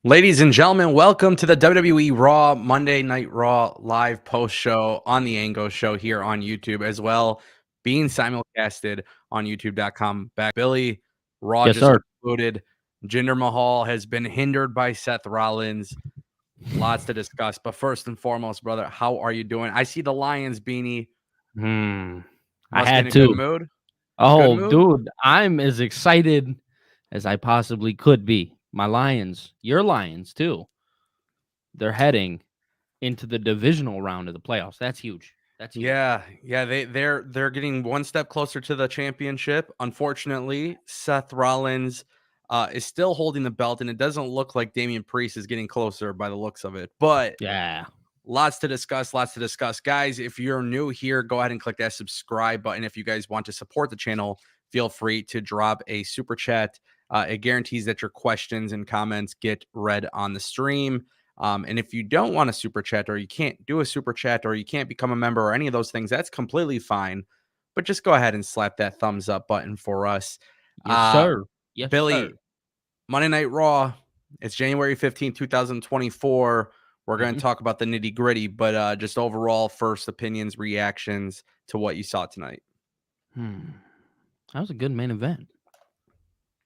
Ladies and gentlemen, welcome to the WWE Raw Monday Night Raw live post show on the Ango Show here on YouTube, as well being simulcasted on YouTube.com. Back Billy, Raw Yes, just sir. concluded. Jinder Mahal has been hindered by Seth Rollins. Lots to discuss, but first and foremost, brother, how are you doing? I see the Lions beanie. I Must be in had a good to. mood. Good Oh, mood. dude, I'm as excited as I possibly could be. My Lions, your Lions too. They're heading into the divisional round of the playoffs. That's huge. That's huge. Yeah, they're getting one step closer to the championship. Unfortunately, Seth Rollins is still holding the belt, and it doesn't look like Damian Priest is getting closer by the looks of it. But Yeah. lots to discuss, guys. If you're new here, go ahead and click that subscribe button. If you guys want to support the channel, feel free to drop a super chat. It guarantees that your questions and comments get read on the stream. And if you don't want a super chat, or you can't do a super chat, or you can't become a member, or any of those things, that's completely fine. But just go ahead and slap that thumbs up button for us. Yes, sir. Yes, Billy, sir. Monday Night Raw. It's January 15th, 2024. We're going to talk about the nitty gritty, but just overall first opinions, reactions to what you saw tonight. That was a good main event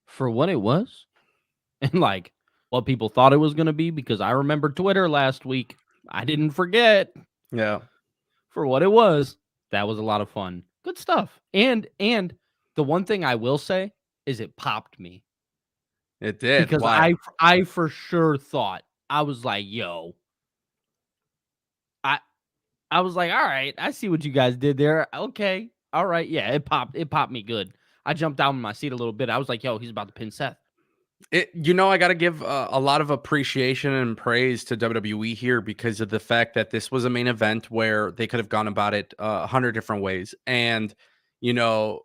for what it was, and like what people thought it was going to be. Because I remember Twitter last week. I didn't forget. Yeah. For what it was, that was a lot of fun. Good stuff. And the one thing I will say is it popped me. It did. Because Why? I for sure thought, I was like, yo. I was like, all right, I see what you guys did there. Okay. All right. Yeah, it popped me good. I jumped out in my seat a little bit. I was like, yo, he's about to pin Seth. I got to give a lot of appreciation and praise to WWE here because of the fact that this was a main event where they could have gone about it 100 different ways. And, you know,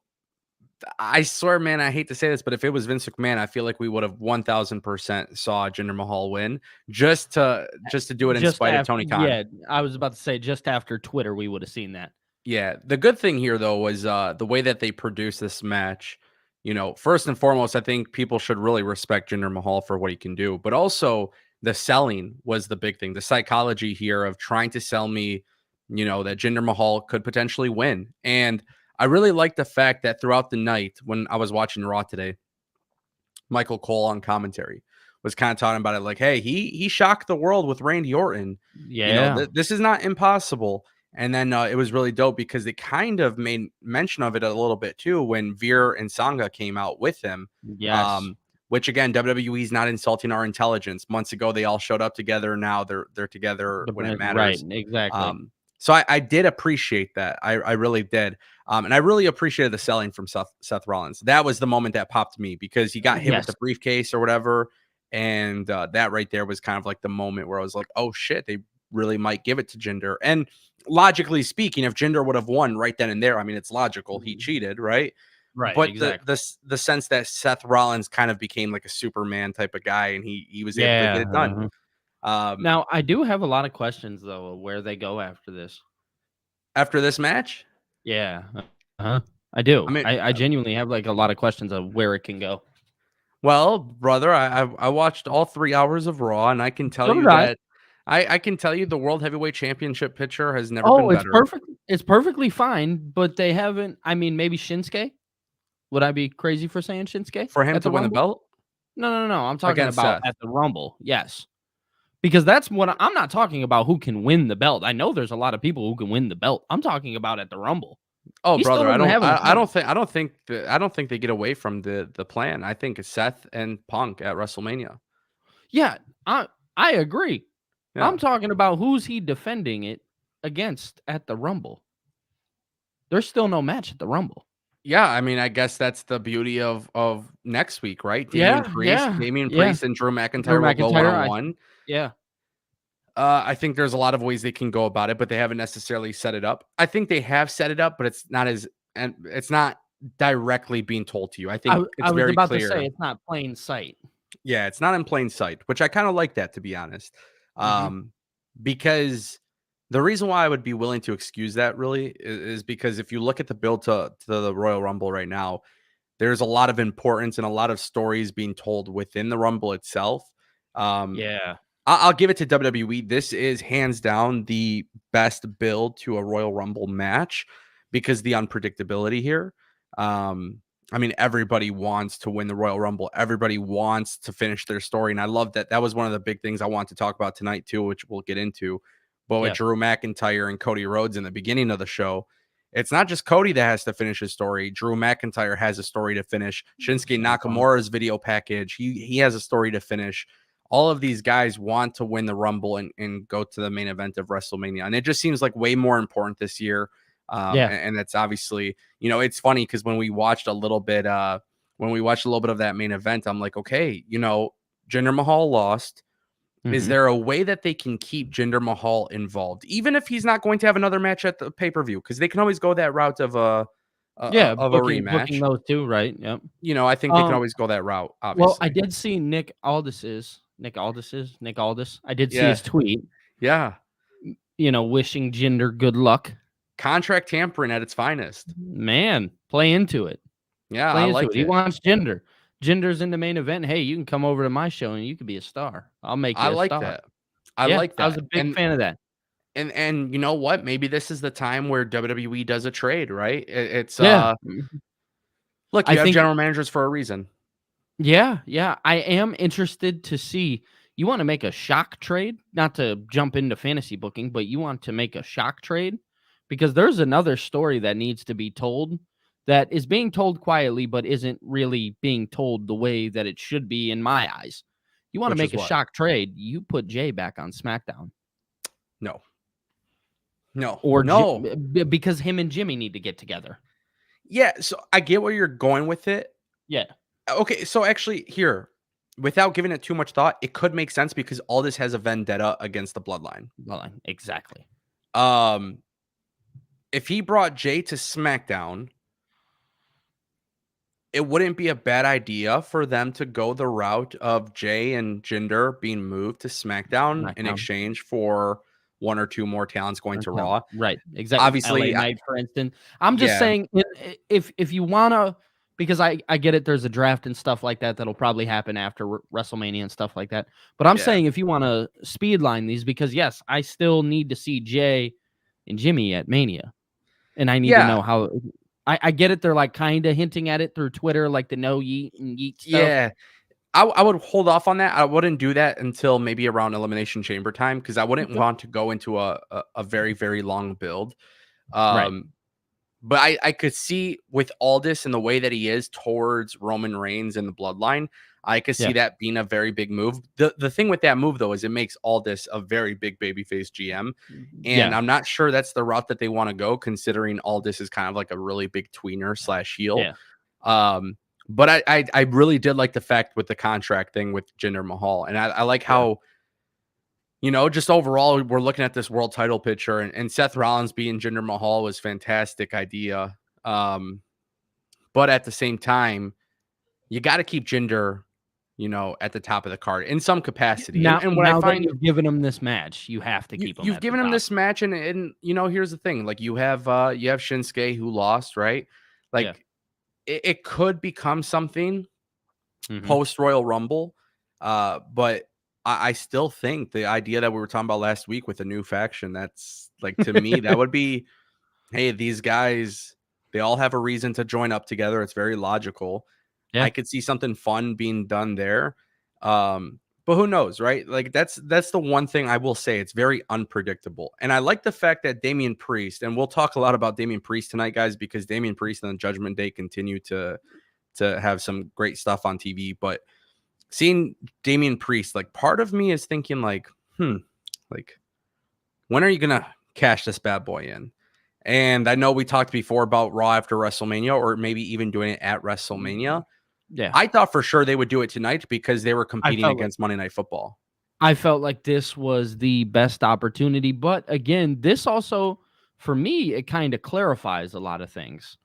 I swear, man, I hate to say this, but if it was Vince McMahon, I feel like we would have 1000% saw Jinder Mahal win just to do it in Just spite of after, Tony Khan. yeah, I was about to say just after Twitter, we would have seen that. Yeah, the good thing here though was the way that they produced this match. First and foremost, I think people should really respect Jinder Mahal for what he can do, but also the selling was the big thing. The psychology here of trying to sell me, that Jinder Mahal could potentially win. And I really like the fact that throughout the night when I was watching Raw today, Michael Cole on commentary was kind of talking about it like, hey, he shocked the world with Randy Orton. Yeah. This is not impossible. And then it was really dope because they kind of made mention of it a little bit too when Veer and Sangha came out with him. Yes. Which again, WWE's not insulting our intelligence. Months ago, they all showed up together. Now they're together when it matters. Right. Exactly. So I did appreciate that. I really did. And I really appreciated the selling from Seth Rollins. That was the moment that popped me because he got hit with the briefcase or whatever. And that right there was kind of like the moment where I was like, oh shit, they really might give it to Jinder. And logically speaking, if Jinder would have won right then and there, I mean, it's logical. He cheated, right? Right. But Exactly. the sense that Seth Rollins kind of became like a Superman type of guy and he was able to get it done. Now, I do have a lot of questions, though, of where they go after this. After this match? Yeah. I do. I mean, I genuinely have like a lot of questions of where it can go. well, brother, I watched all 3 hours of Raw, and I can tell you that I can tell you the World Heavyweight Championship picture has never been It's better. perfect. It's perfectly fine, but they haven't. I mean, maybe Shinsuke. Would I be crazy for saying Shinsuke For him at to the win the Rumble? belt No. I'm talking against about Seth. at the Rumble. Yes, because that's what I'm not talking about. Who can win the belt? I know there's a lot of people who can win the belt. I'm talking about at the Rumble. Oh, He still brother, doesn't have an I don't think they get away from the plan. I think it's Seth and Punk at WrestleMania. Yeah, I agree. Yeah. I'm talking about who's he defending it against at the Rumble. There's still no match at the Rumble. Yeah, I mean, I guess that's the beauty of next week, right? Yeah. Damian Priest and Drew McIntyre will go one-on-one. Yeah. I think there's a lot of ways they can go about it, but they haven't necessarily set it up. I think they have set it up, but it's not directly being told to you. I think it's very clear. I was about to say it's not plain sight. Yeah, it's not in plain sight, which I kind of like that, to be honest. Because the reason why I would be willing to excuse that really is because if you look at the build to the Royal Rumble right now, there's a lot of importance and a lot of stories being told within the Rumble itself. Yeah. I'll give it to WWE. This is hands down the best build to a Royal Rumble match because the unpredictability here. I mean, everybody wants to win the Royal Rumble. Everybody wants to finish their story. And I love that. That was one of the big things I want to talk about tonight, too, which we'll get into. But with Yeah. Drew McIntyre and Cody Rhodes in the beginning of the show, it's not just Cody that has to finish his story. Drew McIntyre has a story to finish. Shinsuke Same time. Nakamura's video package, he has a story to finish. All of these guys want to win the Rumble and go to the main event of WrestleMania. And it just seems like way more important this year. And that's obviously, it's funny because when we watched a little bit of that main event, I'm like, okay, Jinder Mahal lost. Is there a way that they can keep Jinder Mahal involved, even if he's not going to have another match at the pay-per-view? Because they can always go that route of a booking rematch. those two, right? Yep. I think they can always go that route, Well, I obviously. did see Nick Aldis. I did see Yeah. his tweet, Yeah. wishing Jinder good luck. Contract tampering at its finest. Man, play into it. Yeah, Play I into like it. He it. wants Jinder. Jinder's in the main event. Hey, you can come over to my show and you could be a star. I'll make you I a like star. that. I like that. I was a big fan of that. And you know what? Maybe this is the time where WWE does a trade, right? It's Yeah. look, I you have think general managers for a reason. Yeah. I am interested to see. You want to make a shock trade, not to jump into fantasy booking, but you want to make a shock trade because there's another story that needs to be told that is being told quietly, but isn't really being told the way that it should be in my eyes. You want to Which is make a what? shock trade, you put Jay back on SmackDown. No. No. Or No. because him and Jimmy need to get together. Yeah, so I get where you're going with it. Yeah. Okay, so actually here, without giving it too much thought, it could make sense because all this has a vendetta against the bloodline. Exactly. If he brought Jay to SmackDown, it wouldn't be a bad idea for them to go the route of Jay and Jinder being moved to SmackDown in exchange for one or two more talents going to Raw. Right. Exactly. Obviously, LA Knight, for instance. I'm just saying if you want to, because I get it, there's a draft and stuff like that that'll probably happen after WrestleMania and stuff like that. But I'm saying if you want to speedline these, because yes, I still need to see Jay and Jimmy at Mania. And I need to know how. I get it. They're like kind of hinting at it through Twitter, like the no yeet and yeet stuff. Yeah. I would hold off on that. I wouldn't do that until maybe around Elimination Chamber time because I wouldn't want to go into a very, very long build. Right. But I could see with Aldis and the way that he is towards Roman Reigns and the bloodline, I could see that being a very big move. The thing with that move, though, is it makes Aldis a very big babyface GM. And I'm not sure that's the route that they want to go, considering Aldis is kind of like a really big tweener / heel. Yeah. But I really did like the fact with the contract thing with Jinder Mahal. And I like how, just overall, we're looking at this world title picture and Seth Rollins being Jinder Mahal was fantastic idea. But at the same time, you got to keep Jinder, at the top of the card in some capacity. Now, and what I find, that you've given him this match, you have to keep him. You've given him this match, and here's the thing: like you have Shinsuke who lost, right? Like it could become something post Royal Rumble, but I still think the idea that we were talking about last week with a new faction, that's like, to me, that would be, hey, these guys, they all have a reason to join up together. It's very logical. Yeah. I could see something fun being done there. But who knows, right? Like that's the one thing I will say. It's very unpredictable. And I like the fact that Damian Priest, and we'll talk a lot about Damian Priest tonight, guys, because Damian Priest and the Judgment Day continue to have some great stuff on TV. But seeing Damian Priest, like, part of me is thinking like, like, when are you going to cash this bad boy in? And I know we talked before about Raw after WrestleMania, or maybe even doing it at WrestleMania. Yeah. I thought for sure they would do it tonight because they were competing against Monday Night Football. I felt like this was the best opportunity. But again, this also, for me, it kind of clarifies a lot of things.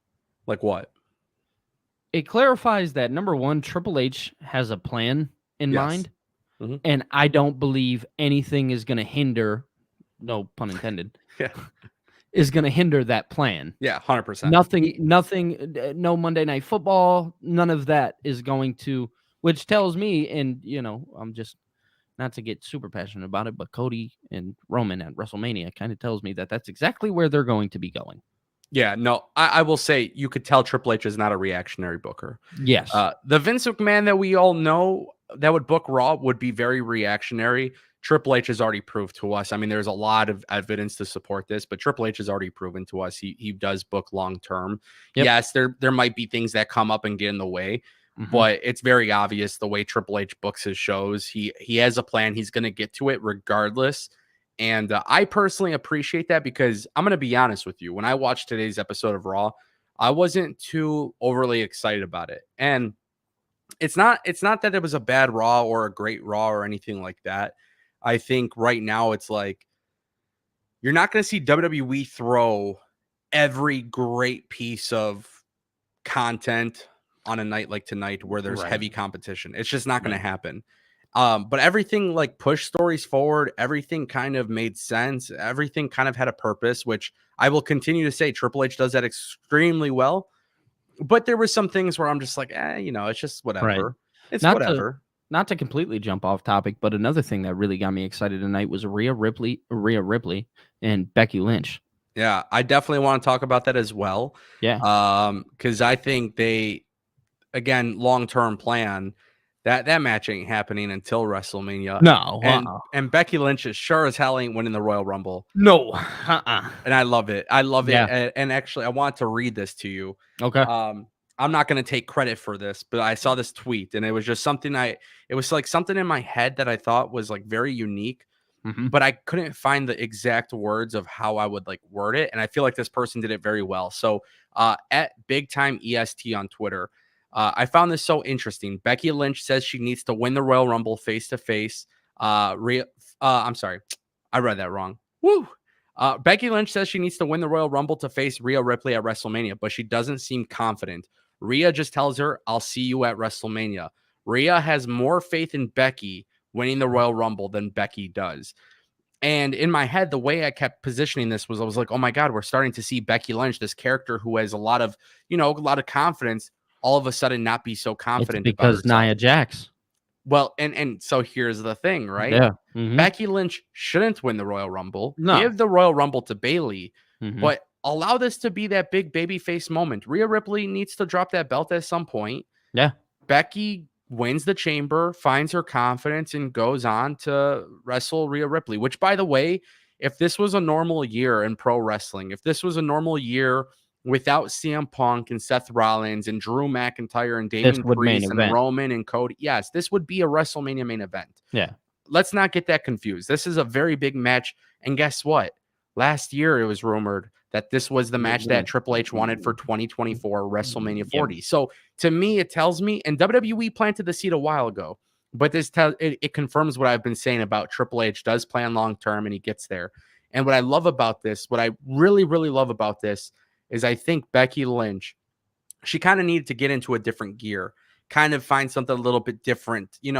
Like what? It clarifies that, number one, Triple H has a plan in mind. And I don't believe anything is going to hinder, no pun intended, is going to hinder that plan. Yeah, 100%. Nothing, no Monday Night Football, none of that is going to, which tells me, and, I'm just not to get super passionate about it, but Cody and Roman at WrestleMania kind of tells me that that's exactly where they're going to be going. Yeah, no, I will say you could tell Triple H is not a reactionary booker. Yes. The Vince McMahon that we all know that would book Raw would be very reactionary. Triple H has already proved to us. I mean, there's a lot of evidence to support this, but Triple H has already proven to us he does book long term. Yep. Yes, there might be things that come up and get in the way, but it's very obvious the way Triple H books his shows. He has a plan. He's going to get to it regardless. And I personally appreciate that because I'm going to be honest with you. When I watched today's episode of Raw, I wasn't too overly excited about it. And it's not that it was a bad Raw or a great Raw or anything like that. I think right now it's like you're not going to see WWE throw every great piece of content on a night like tonight where there's heavy competition. It's just not going to happen. But everything like pushed stories forward. Everything kind of made sense. Everything kind of had a purpose, which I will continue to say Triple H does that extremely well. But there were some things where I'm just like, it's just whatever. Right. It's Not whatever. Not to completely jump off topic, but another thing that really got me excited tonight was Rhea Ripley and Becky Lynch. Yeah, I definitely want to talk about that as well. Yeah. Because I think they, again, long-term plan, that match ain't happening until WrestleMania. No. And Becky Lynch is sure as hell ain't winning the Royal Rumble. No. And I love it. I love Yeah. it. And actually, I want to read this to you. Okay. I'm not going to take credit for this, but I saw this tweet and it was just something it was like something in my head that I thought was like very unique, but I couldn't find the exact words of how I would like word it. And I feel like this person did it very well. So at Big Time EST on Twitter, I found this so interesting. Becky Lynch says she needs to win the Royal Rumble face to face. I'm sorry. I read that wrong. Woo. Becky Lynch says she needs to win the Royal Rumble to face Rhea Ripley at WrestleMania, but she doesn't seem confident. Rhea just tells her, I'll see you at WrestleMania. Rhea has more faith in Becky winning the Royal Rumble than Becky does. And in my head, the way I kept positioning this was I was like, oh my God, we're starting to see Becky Lynch, this character who has a lot of confidence, all of a sudden not be so confident it's about because herself. Nia Jax. Well, and so here's the thing, right? Yeah. Becky Lynch shouldn't win the Royal Rumble. No. Give the Royal Rumble to Bayley, but allow this to be that big babyface moment. Rhea Ripley needs to drop that belt at some point. Yeah. Becky wins the chamber, finds her confidence, and goes on to wrestle Rhea Ripley, which, by the way, if this was a normal year in pro wrestling, if this was a normal year without CM Punk and Seth Rollins and Drew McIntyre and Damian Priest and Roman and Cody, yes, this would be a WrestleMania main event. Yeah. Let's not get that confused. This is a very big match. And guess what? Last year, it was rumored that this was the match that Triple H wanted for 2024 WrestleMania 40. Yep. So to me, it tells me, and WWE planted the seed a while ago, but it confirms what I've been saying about Triple H does plan long-term and he gets there. And what I love about this, what I really, really love about this is I think Becky Lynch, she kind of needed to get into a different gear, kind of find something a little bit different, you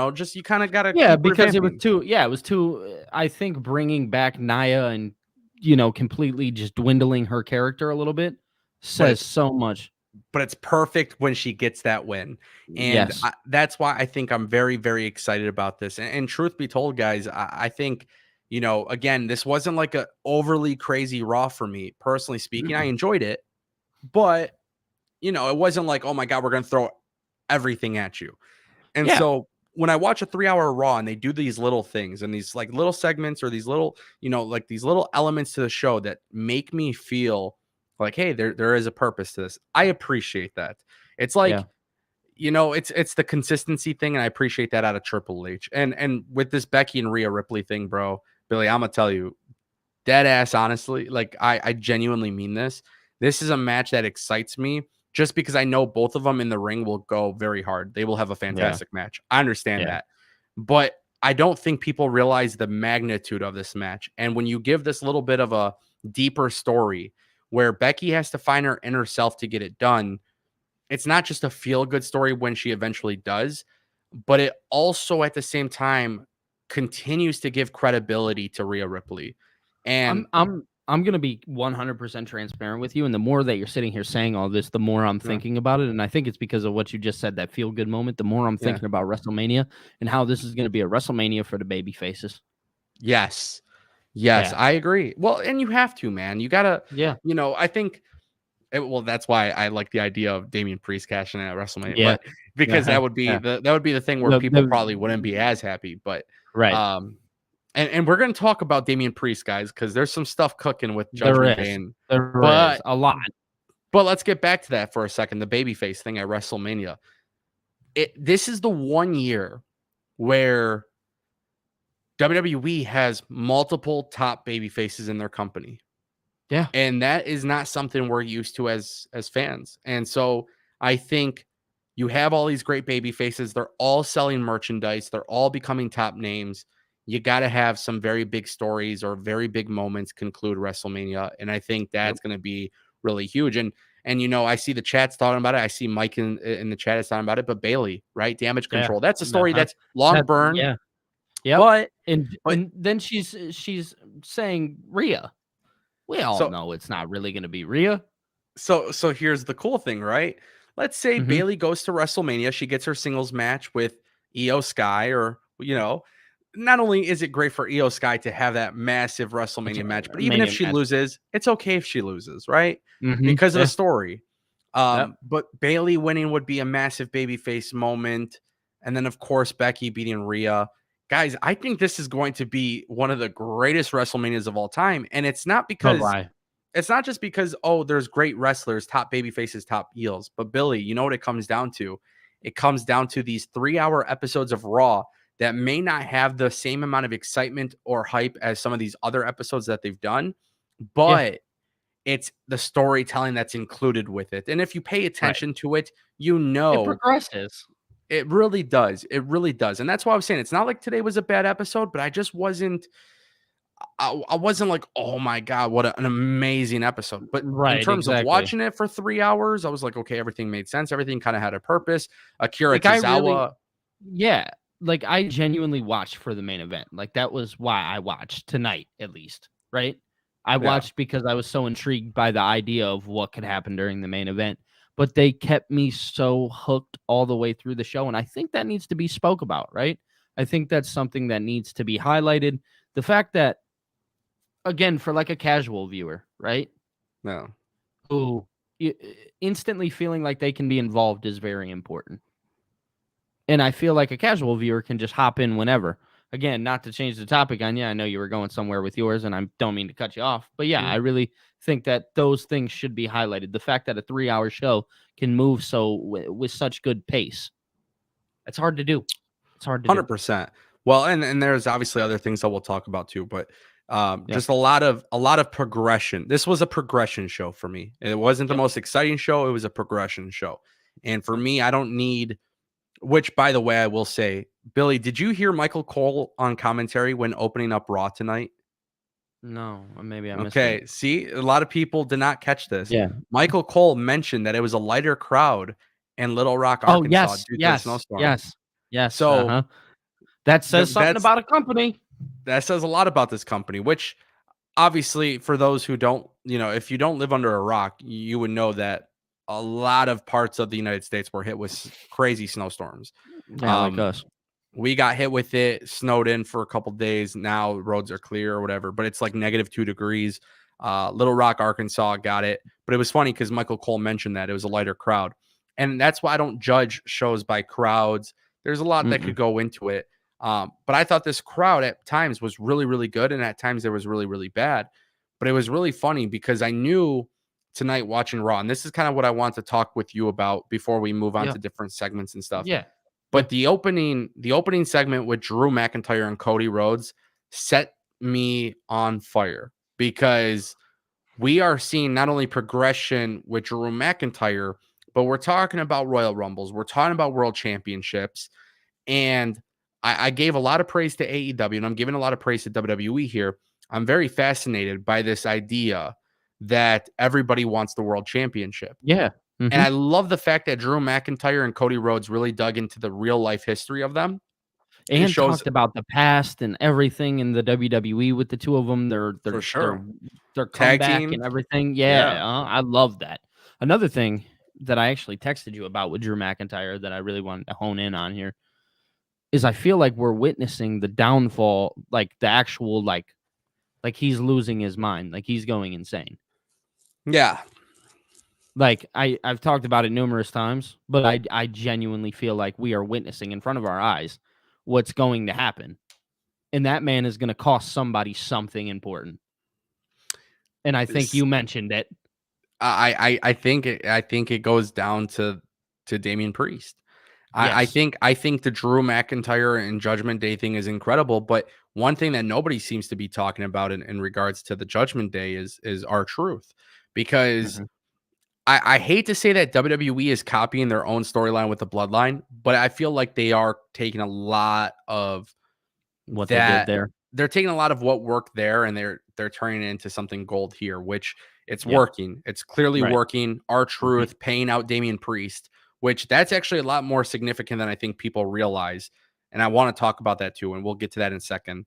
kind of got to. Yeah, because it was too, I think bringing back Nia and, completely just dwindling her character a little bit says so much. But it's perfect when she gets that win. And that's why I think I'm very, very excited about this. And truth be told, guys, I think, again, this wasn't like a overly crazy Raw for me. Personally speaking, I enjoyed it. But, it wasn't like, oh my God, we're going to throw everything at you. And so when I watch a 3-hour Raw and they do these little things and these like little segments or these little, like these little elements to the show that make me feel like, hey, there is a purpose to this. I appreciate that. It's like, it's the consistency thing. And I appreciate that out of Triple H. And with this Becky and Rhea Ripley thing, bro, Billy, I'm going to tell you, dead ass, honestly, like I genuinely mean this. This is a match that excites me just because I know both of them in the ring will go very hard. They will have a fantastic match. I understand that. But I don't think people realize the magnitude of this match. And when you give this little bit of a deeper story where Becky has to find her inner self to get it done, it's not just a feel-good story when she eventually does, but it also at the same time continues to give credibility to Rhea Ripley. And I'm going to be 100% transparent with you. And the more that you're sitting here saying all this, the more I'm thinking about it. And I think it's because of what you just said, that feel good moment. The more I'm thinking about WrestleMania and how this is going to be a WrestleMania for the baby faces. Yes. Yes, Yeah. I agree. Well, and you have to, man. You gotta, Yeah. I think. Well, that's why I like the idea of Damian Priest cashing in at WrestleMania, Yeah. but because Yeah. that would be Yeah. the thing where people probably wouldn't be as happy. But Right. And we're gonna talk about Damian Priest, guys, because there's some stuff cooking with There Judgment Day, is. There is a lot. but let's get back to that for a second. The babyface thing at WrestleMania. This is the one year where WWE has multiple top baby faces in their company. Yeah. And that is not something we're used to as fans. And so I think you have all these great baby faces. They're all selling merchandise. They're all becoming top names. You got to have some very big stories or very big moments conclude WrestleMania. And I think that's going to be really huge. And I see the chat's talking about it. I see Mike in the chat is talking about it, but Bailey, right? Damage Control. That's a story that's long burn. Yeah. Yeah. But and then she's saying Rhea. We all know it's not really going to be Rhea. So here's the cool thing, right? Let's say Bailey goes to WrestleMania. She gets her singles match with Io Sky, or not only is it great for Io Sky to have that massive WrestleMania match, but even if she loses, it's okay if she loses, right? Because of the story. But Bailey winning would be a massive babyface moment. And then, of course, Becky beating Rhea. Guys, I think this is going to be one of the greatest WrestleManias of all time. And it's not because it's not just because, there's great wrestlers, top baby faces, top heels. But Billy, you know what it comes down to? It comes down to these 3-hour episodes of Raw that may not have the same amount of excitement or hype as some of these other episodes that they've done, but it's the storytelling that's included with it. And if you pay attention to it, it progresses. It really does. It really does. And that's why I was saying it's not like today was a bad episode, but I just wasn't I wasn't like, oh my God, what an amazing episode. But in terms of watching it for 3 hours, I was like, okay, everything made sense. Everything kind of had a purpose. Akira Tozawa. Like I genuinely watched for the main event. Like that was why I watched tonight, at least. Right. I watched because I was so intrigued by the idea of what could happen during the main event. But they kept me so hooked all the way through the show. And I think that needs to be spoke about, right? I think that's something that needs to be highlighted. The fact that, again, for like a casual viewer, right? No. Who instantly feeling like they can be involved is very important. And I feel like a casual viewer can just hop in whenever. Again, not to change the topic on you. I know you were going somewhere with yours, and I don't mean to cut you off. But yeah, I really think that those things should be highlighted. The fact that a 3-hour show can move with such good pace. It's hard to do. It's hard to 100%. Well, and there's obviously other things that we'll talk about too, but just a lot of progression. This was a progression show for me. It wasn't the most exciting show. It was a progression show. And for me, I don't need, which by the way, I will say, Billy, did you hear Michael Cole on commentary when opening up Raw tonight? No, maybe I missed it. it. See, a lot of people did not catch this. Yeah. Michael Cole mentioned that it was a lighter crowd in Little Rock, Arkansas due to the snowstorm. Yes. So that says something about a company. That says a lot about this company, which obviously for those who don't, if you don't live under a rock, you would know that a lot of parts of the United States were hit with crazy snowstorms. Yeah, like us. We got hit with it, snowed in for a couple days. Now roads are clear or whatever, but it's like -2 degrees. Little Rock, Arkansas got it. But it was funny because Michael Cole mentioned that it was a lighter crowd. And that's why I don't judge shows by crowds. There's a lot that could go into it. But I thought this crowd at times was really, really good. And at times there was really, really bad. But it was really funny because I knew tonight watching Raw, and this is kind of what I want to talk with you about before we move on to different segments and stuff. Yeah. But the opening segment with Drew McIntyre and Cody Rhodes set me on fire because we are seeing not only progression with Drew McIntyre, but we're talking about Royal Rumbles. We're talking about World Championships. And I gave a lot of praise to AEW, and I'm giving a lot of praise to WWE here. I'm very fascinated by this idea that everybody wants the World Championship. Yeah. And I love the fact that Drew McIntyre and Cody Rhodes really dug into the real life history of them. It and shows talked about the past and everything in the WWE with the two of them, for sure. their Tag comeback and team. everything. Yeah, Yeah, I love that. Another thing that I actually texted you about with Drew McIntyre that I really wanted to hone in on here is I feel like we're witnessing the downfall, like the actual like he's losing his mind, like he's going insane. yeah. Like I've talked about it numerous times, but I genuinely feel like we are witnessing in front of our eyes what's going to happen. And that man is going to cost somebody something important. And I think It's- you mentioned it. I think it goes down to Damian Priest. Yes. I think the Drew McIntyre and Judgment Day thing is incredible, but one thing that nobody seems to be talking about in regards to the Judgment Day is our truth. Because Mhm. I hate to say that WWE is copying their own storyline with the bloodline, but I feel like they are taking a lot of What they did that. there. They're taking a lot of what worked there and they're turning it into something gold here, which it's Yeah. working. It's clearly Right. working. Our Mhm. truth paying out Damian Priest, which that's actually a lot more significant than I think people realize. And I want to talk about that too, and we'll get to that in a second.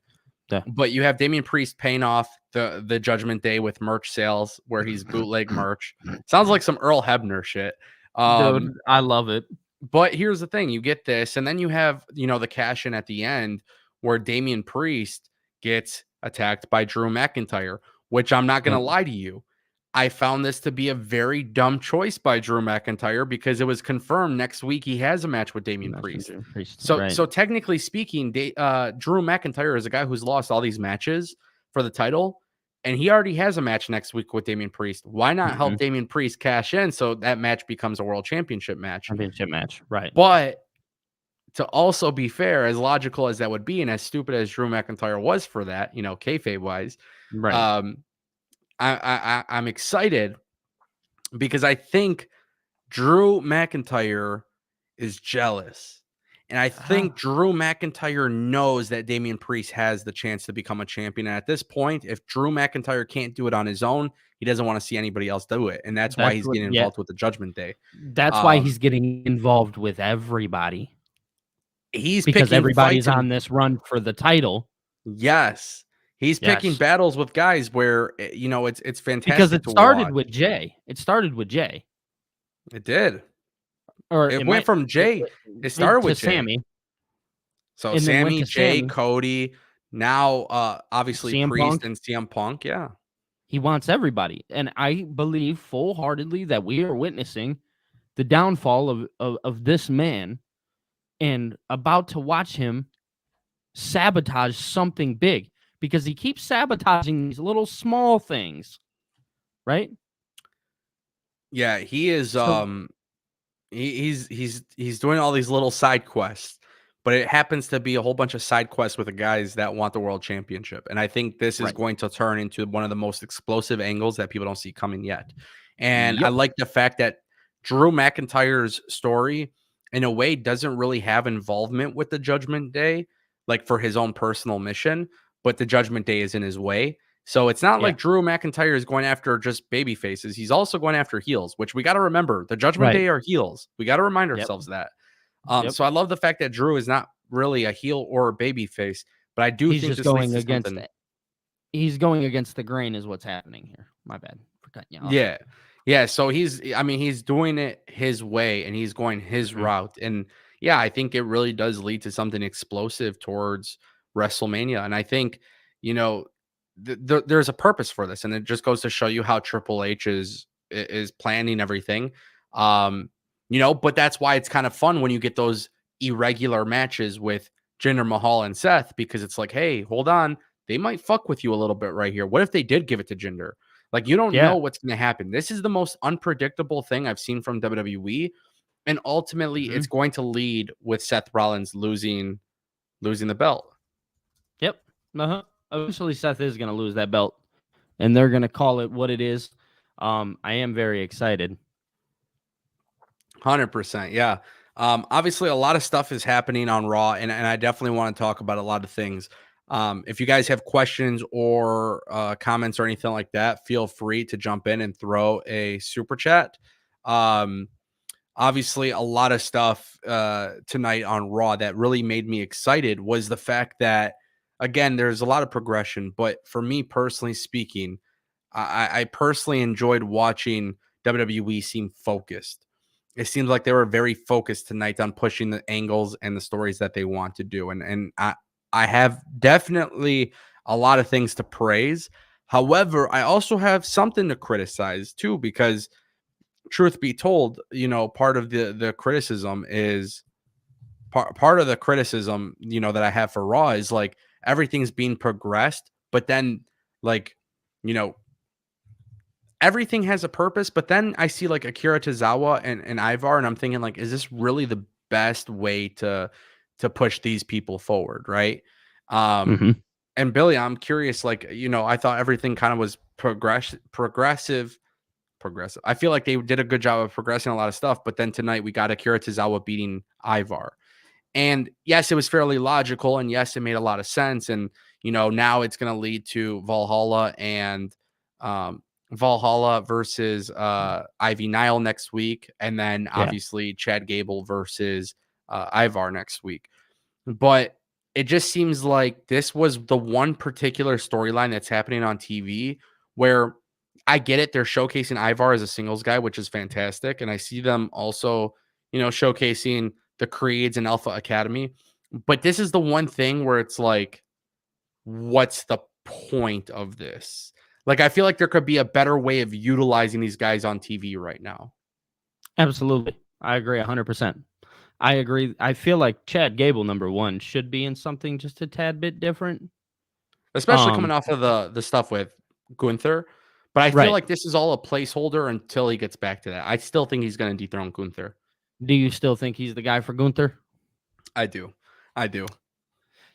Yeah. But you have Damian Priest paying off the Judgment Day with merch sales where he's bootleg merch. Sounds like some Earl Hebner shit. Dude, I love it. But here's the thing, you get this, and then you have, the cash in at the end where Damian Priest gets attacked by Drew McIntyre, which I'm not going Yep. to lie to you. I found this to be a very dumb choice by Drew McIntyre because it was confirmed next week he has a match with Damian Priest. So, Right. so technically speaking, Drew McIntyre is a guy who's lost all these matches for the title, and he already has a match next week with Damian Priest. Why not help Mhm. Damian Priest cash in so that match becomes a world championship match? Championship match. Right. But to also be fair, as logical as that would be, and as stupid as Drew McIntyre was for that, kayfabe wise, Right. um, I'm excited because I think Drew McIntyre is jealous. And I think Drew McIntyre knows that Damian Priest has the chance to become a champion. And at this point, if Drew McIntyre can't do it on his own, he doesn't want to see anybody else do it. And that's why That's he's what getting yeah. involved with the Judgment Day. That's why Um, he's getting involved with everybody. he's Because picking everybody's fights on and this run for the title. yes. He's picking Yes. battles with guys where it's Because fantastic it to started watch. with Jay. It started with Jay. It did. Or It it went might from Jay. It it started to with Jay. Sammy, So and then went Sammy, to Jay, Sammy, Cody, now obviously CM Priest Punk. and CM Punk. Yeah. He wants everybody. And I believe full-heartedly that we are witnessing the downfall of this man and about to watch him sabotage something big because he keeps sabotaging these little small things, right? Yeah, he is So he's doing all these little side quests, but it happens to be a whole bunch of side quests with the guys that want the world championship. And I think this is right. going to turn into one of the most explosive angles that people don't see coming yet. And I Yep. like the fact that Drew McIntyre's story in a way doesn't really have involvement with the Judgment Day, like for his own personal mission, but the Judgment Day is in his way. So it's not Yeah. like Drew McIntyre is going after just baby faces. He's also going after heels, which we got to remember. The Judgment Right. Day are heels. We got to remind Yep. ourselves that. Yep. So I love the fact that Drew is not really a heel or a baby face, but I do He's think just this leads going to against something. he's going against the grain is what's happening here. My bad for cutting you off. Yeah. Yeah. So he's doing it his way and he's going his Mhm. route. And yeah, I think it really does lead to something explosive towards WrestleMania. And I think, you know, there's a purpose for this. And it just goes to show you how Triple H is planning everything. But that's why it's kind of fun when you get those irregular matches with Jinder Mahal and Seth, because it's like, hey, hold on. They might fuck with you a little bit right here. What if they did give it to Jinder? Like, you don't Yeah. know what's going to happen. This is the most unpredictable thing I've seen from WWE, and ultimately, Mhm. it's going to lead with Seth Rollins losing the belt. Yep. Uh-huh. Eventually Seth is going to lose that belt and they're going to call it what it is. I am very excited. 100%, yeah. Obviously, a lot of stuff is happening on Raw, and I definitely want to talk about a lot of things. If you guys have questions or comments or anything like that, feel free to jump in and throw a super chat. Um, obviously a lot of stuff tonight on Raw that really made me excited was the fact that, again, there's a lot of progression. But for me personally speaking, I personally enjoyed watching WWE seem focused. It seems like they were very focused tonight on pushing the angles and the stories that they want to do. And I have definitely a lot of things to praise. However, I also have something to criticize too, because truth be told, part of the criticism is part of the criticism, that I have for Raw is like everything's being progressed, but then like, you know, everything has a purpose, but then I see like Akira Tozawa and Ivar, and I'm thinking like, is this really the best way to push these people forward, right? Um, Hmm. and Billy, I'm curious, like, I thought everything kind of was progressive. I feel like they did a good job of progressing a lot of stuff, but then tonight we got Akira Tozawa beating Ivar. And yes, it was fairly logical, and yes, it made a lot of sense. And now it's going to lead to um, Valhalla versus Ivy Nile next week, and then Yeah. obviously Chad Gable versus Ivar next week. But it just seems like this was the one particular storyline that's happening on TV where I get it. They're showcasing Ivar as a singles guy, which is fantastic. And I see them also, showcasing the Creeds and Alpha Academy. But this is the one thing where it's like, what's the point of this? Like, I feel like there could be a better way of utilizing these guys on TV right now. Absolutely. I agree 100%. I agree. I feel like Chad Gable, number one, should be in something just a tad bit different. Especially coming off of the stuff with Gunther. But I feel Right. like this is all a placeholder until he gets back to that. I still think he's going to dethrone Gunther. Do you still think he's the guy for Gunther? I do. I do.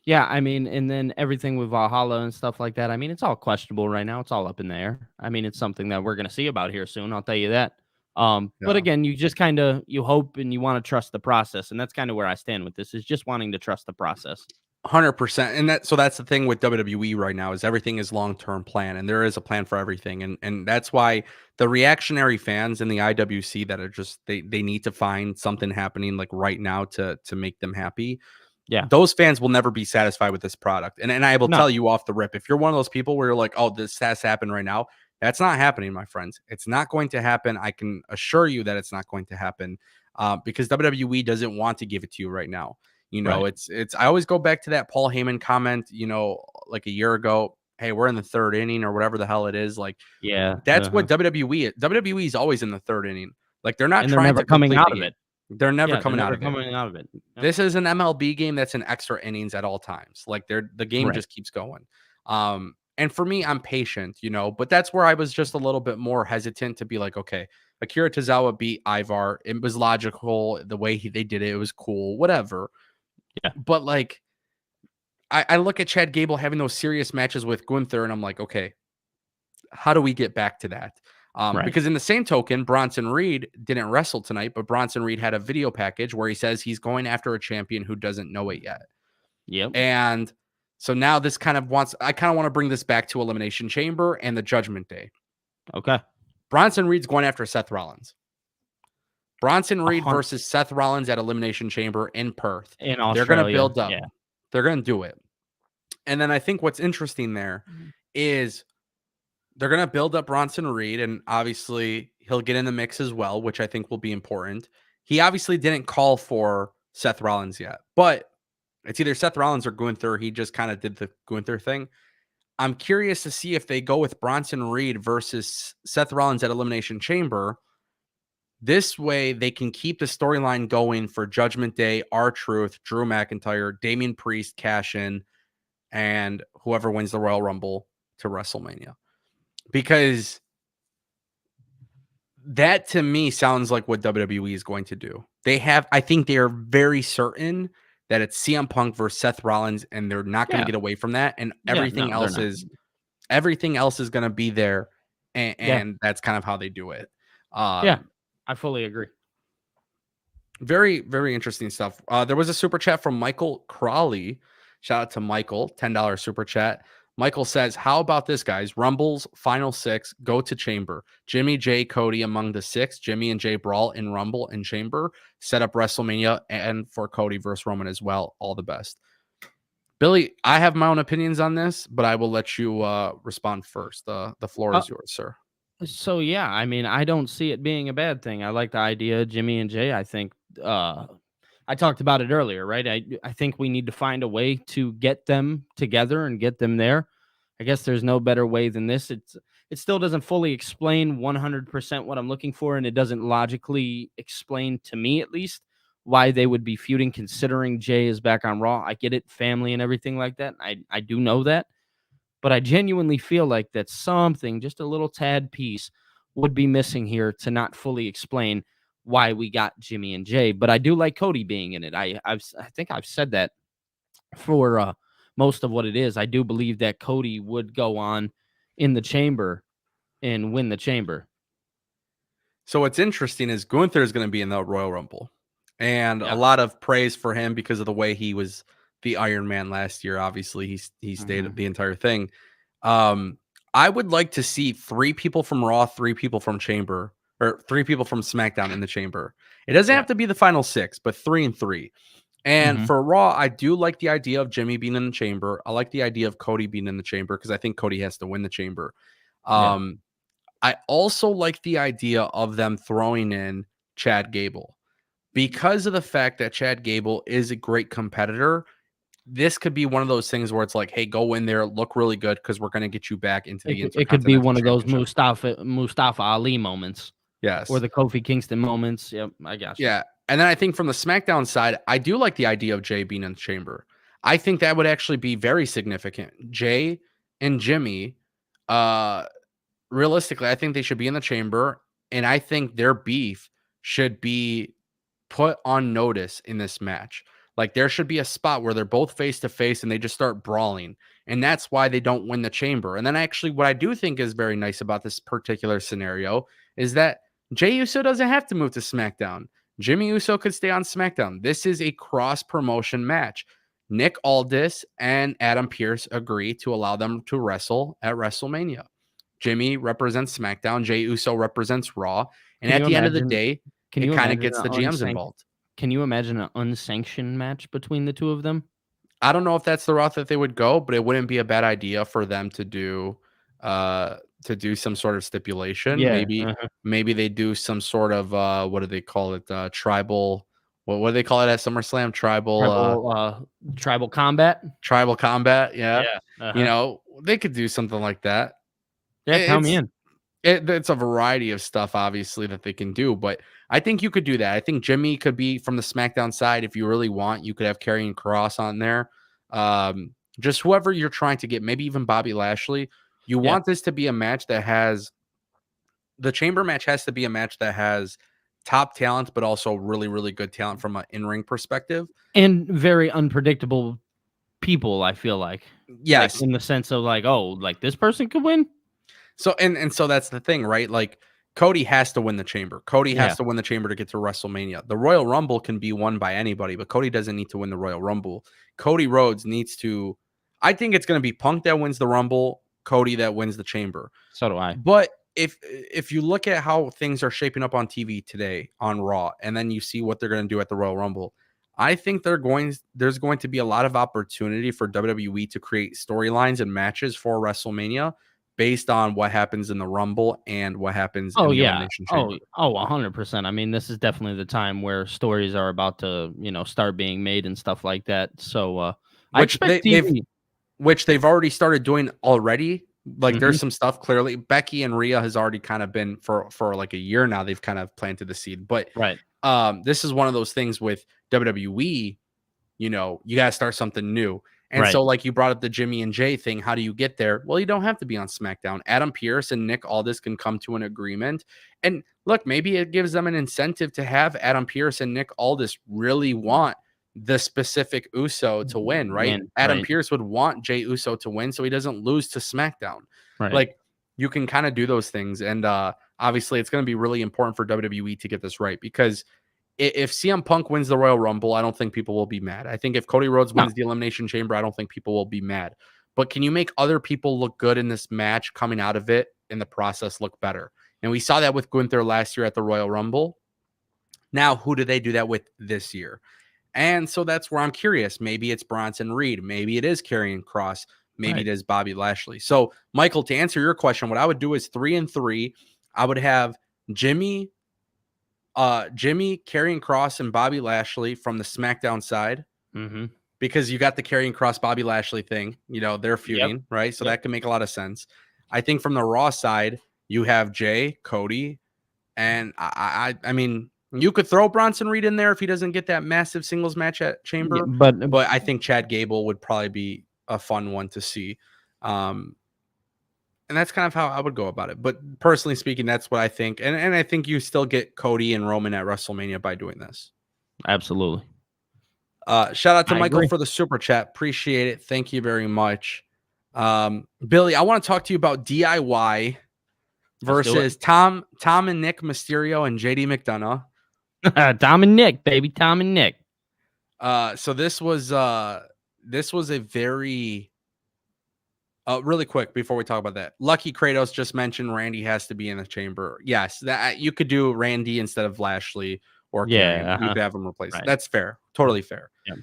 Yeah, I mean, and then everything with Valhalla and stuff like that. I mean, it's all questionable right now. It's all up in the air. I mean, it's something that we're going to see about here soon. I'll tell you that. But Yeah. again, you just kind of you hope and you want to trust the process, and that's kind of where I stand with this. Is just wanting to trust the process. 100%. And that's the thing with WWE right now is everything is long-term plan, and there is a plan for everything. And that's why the reactionary fans in the IWC that are just they need to find something happening like right now to make them happy. Yeah. Those fans will never be satisfied with this product. And I will No. tell you off the rip, if you're one of those people where you're like, oh, this has happened right now, that's not happening, my friends. It's not going to happen. I can assure you that it's not going to happen because WWE doesn't want to give it to you right now. Right. It's I always go back to that Paul Heyman comment, like a year ago. Hey, we're in the third inning or whatever the hell it is. Like Yeah. that's what WWE is. WWE is always in the third inning. Like they're not And they're trying never to coming complete out the of game. it. They're never Yeah, they're coming out never of it. coming out of it. Yep. This is an MLB game that's in extra innings at all times. Like the game Right. just keeps going. And for me, I'm patient, but that's where I was just a little bit more hesitant to be like, okay, Akira Tozawa beat Ivar. It was logical the way they did it. It was cool, whatever. Yeah. But like, I look at Chad Gable having those serious matches with Gunther, and I'm like, okay, how do we get back to that? Right. Because in the same token, Bronson Reed didn't wrestle tonight, but Bronson Reed had a video package where he says he's going after a champion who doesn't know it yet. Yep. And so now I kind of want to bring this back to Elimination Chamber and the Judgment Day. Okay. Bronson Reed's going after Seth Rollins. Bronson Reed hun- versus Seth Rollins at Elimination Chamber in Perth. In They're going to Australia. build up. Yeah. They're going to do it. And then I think what's interesting there is they're going to build up Bronson Reed, and obviously he'll get in the mix as well, which I think will be important. He obviously didn't call for Seth Rollins yet, but it's either Seth Rollins or Gunther. He just kind of did the Gunther thing. I'm curious to see if they go with Bronson Reed versus Seth Rollins at Elimination Chamber. This way, they can keep the storyline going for Judgment Day, R-Truth, Drew McIntyre, Damian Priest, cash in, and whoever wins the Royal Rumble to WrestleMania. Because that to me sounds like what WWE is going to do. I think they are very certain that it's CM Punk versus Seth Rollins, and they're not going to Yeah. get away from that. And Yeah, everything no, they're else not. is going to be there, and that's kind of how they do it. Yeah. I fully agree. Very, very interesting stuff. There was a super chat from Michael Crawley. Shout out to Michael, $10 super chat. Michael says, how about this, guys? Rumble's final 6 go to Chamber. Jimmy, Jay, Cody among the 6. Jimmy and Jay brawl in Rumble and Chamber. Set up WrestleMania and for Cody versus Roman as well. All the best. Billy, I have my own opinions on this, but I will let you respond first. The floor Uh, is yours, sir. so yeah, I mean, I don't see it being a bad thing. I like the idea of Jimmy and Jay. I think I talked about it earlier, right? I think we need to find a way to get them together and get them there. I guess there's no better way than this. It still doesn't fully explain 100% what I'm looking for, and it doesn't logically explain to me, at least, why they would be feuding. Considering Jay is back on Raw, I get it, family and everything like that. I do know that, but I genuinely feel like that something, just a little tad piece, would be missing here to not fully explain why we got Jimmy and Jay. But I do like Cody being in it. I think I've said that for most of what it is. I do believe that Cody would go on in the Chamber and win the Chamber. So what's interesting is Gunther is going to be in the Royal Rumble, and a Yeah. lot of praise for him because of the way he was the Iron Man last year. Obviously, he stayed the entire thing. Um, I would like to see 3 people from Raw, 3 people from Chamber, or 3 people from SmackDown in the Chamber. It doesn't Yeah. have to be the final 6, but 3 and 3. And Hmm. for Raw, I do like the idea of Jimmy being in the Chamber. I like the idea of Cody being in the Chamber because I think Cody has to win the Chamber. Yeah. Um, I also like the idea of them throwing in Chad Gable because of the fact that Chad Gable is a great competitor. This could be one of those things where it's like, hey, go in there, look really good because we're going to get you back into the It could be Intercontinental one of those Championship. Mustafa Ali moments or Yes. the Kofi Kingston moments. Yep, I got you. Yeah. And then I think from the SmackDown side, I do like the idea of Jay being in the Chamber. I think that would actually be very significant. Jay and Jimmy, uh, realistically, I think they should be in the Chamber. And I think their beef should be put on notice in this match. Like there should be a spot where they're both face to face and they just start brawling. And that's why they don't win the Chamber. And then actually what I do think is very nice about this particular scenario is that Jey Uso doesn't have to move to SmackDown. Jimmy Uso could stay on SmackDown. This is a cross promotion match. Nick Aldis and Adam Pearce agree to allow them to wrestle at WrestleMania. Jimmy represents SmackDown, Jey Uso represents Raw, and Can at you the end of the imagine? day, Can it you kind of imagine gets an the GMs involved. Can you imagine an unsanctioned match between the two of them? I don't know if that's the route that they would go, but it wouldn't be a bad idea for them to do some sort of stipulation. Yeah. Maybe they do some sort of what do they call it? Tribal what do they call it at SummerSlam? Tribal combat. Tribal combat. Yeah. Yeah. You know, they could do something like that. Yeah. Count me It's in. It's a variety of stuff, obviously, that they can do, but I think you could do that. I think Jimmy could be from the SmackDown side if you really want. You could have Karrion Kross on there. Just whoever you're trying to get, maybe even Bobby Lashley. You Yeah. want this to be a match that has the Chamber match has to be a match that has top talent, but also really, really good talent from an in-ring perspective. And very unpredictable people, I feel like. Like Yes. in the sense of like, oh, like this person could win. So and so that's the thing, right? Like Cody has to win the Chamber. Cody Yeah. has to win the Chamber to get to WrestleMania. The Royal Rumble can be won by anybody, but Cody doesn't need to win the Royal Rumble. Cody Rhodes needs to. I think it's going to be Punk that wins the Rumble, Cody that wins the Chamber. So do I. But if you look at how things are shaping up on TV today on Raw, and then you see what they're going to do at the Royal Rumble, I think there's going to be a lot of opportunity for WWE to create storylines and matches for WrestleMania based on what happens in the Rumble and what happens in Oh the yeah. Elimination Chamber. 100%. I mean, this is definitely the time where stories are about to, start being made and stuff like that. So I Which expect they've TV. which they've already started doing already. Like Mhm. there's some stuff clearly. Becky and Rhea has already kind of been for like a year now. They've kind of planted the seed. But Right. this is one of those things with WWE. You got to start something new. And Right. so, like you brought up the Jimmy and Jay thing, how do you get there? Well, you don't have to be on SmackDown. Adam Pearce and Nick Aldis can come to an agreement. And look, maybe it gives them an incentive to have Adam Pearce and Nick Aldis really want the specific Uso to win, right? Adam Right. Pearce would want Jay Uso to win so he doesn't lose to SmackDown. Right. Like you can kind of do those things. And obviously, it's going to be really important for WWE to get this right because if CM Punk wins the Royal Rumble, I don't think people will be mad. I think if Cody Rhodes No. wins the Elimination Chamber, I don't think people will be mad. but can you make other people look good in this match coming out of it in the process look better? And we saw that with Gunther last year at the Royal Rumble. Now, who do they do that with this year? And so that's where I'm curious. Maybe it's Bronson Reed. Maybe it is Karrion Kross. Maybe it is Bobby Lashley. So, Michael, to answer your question, what I would do is 3-3. I would have Jimmy, Karrion Kross, and Bobby Lashley from the SmackDown side. Because you got the Karrion Kross Bobby Lashley thing. They're feuding, right? So that can make a lot of sense. I think from the Raw side, you have Jay, Cody, and I mean, you could throw Bronson Reed in there if he doesn't get that massive singles match at Chamber. But I think Chad Gable would probably be a fun one to see. And that's kind of how I would go about it. But personally speaking, that's what I think. And I think you still get Cody and Roman at WrestleMania by doing this. Absolutely. Shout out to Michael for the super chat. Appreciate it. Thank you very much. Billy, I want to talk to you about DIY versus Tom and Nick Mysterio and JD McDonough. Tom and Nick, baby. Tom and Nick. So this was a very really quick before we talk about that. Lucky Kratos just mentioned Randy has to be in the Chamber. Yes, that you could do Randy instead of Lashley or Karrion. You could have him replace. Right. That's fair. Totally fair. Yeah.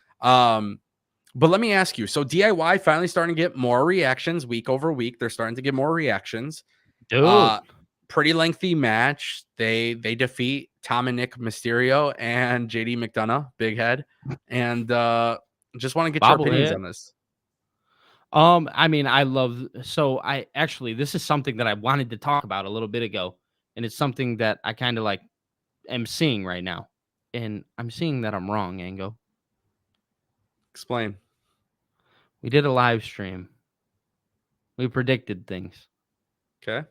But let me ask you. So DIY finally starting to get more reactions week over week. They're starting to get more reactions. Dude. Pretty lengthy match. They defeat Tom and Nick Mysterio and JD McDonough, big head. And just want to get your opinions on this. I mean, this is something that I wanted to talk about a little bit ago. And it's something that I kind of like am seeing right now. And I'm seeing that I'm wrong, Ango. Explain. We did a live stream. We predicted things. Okay.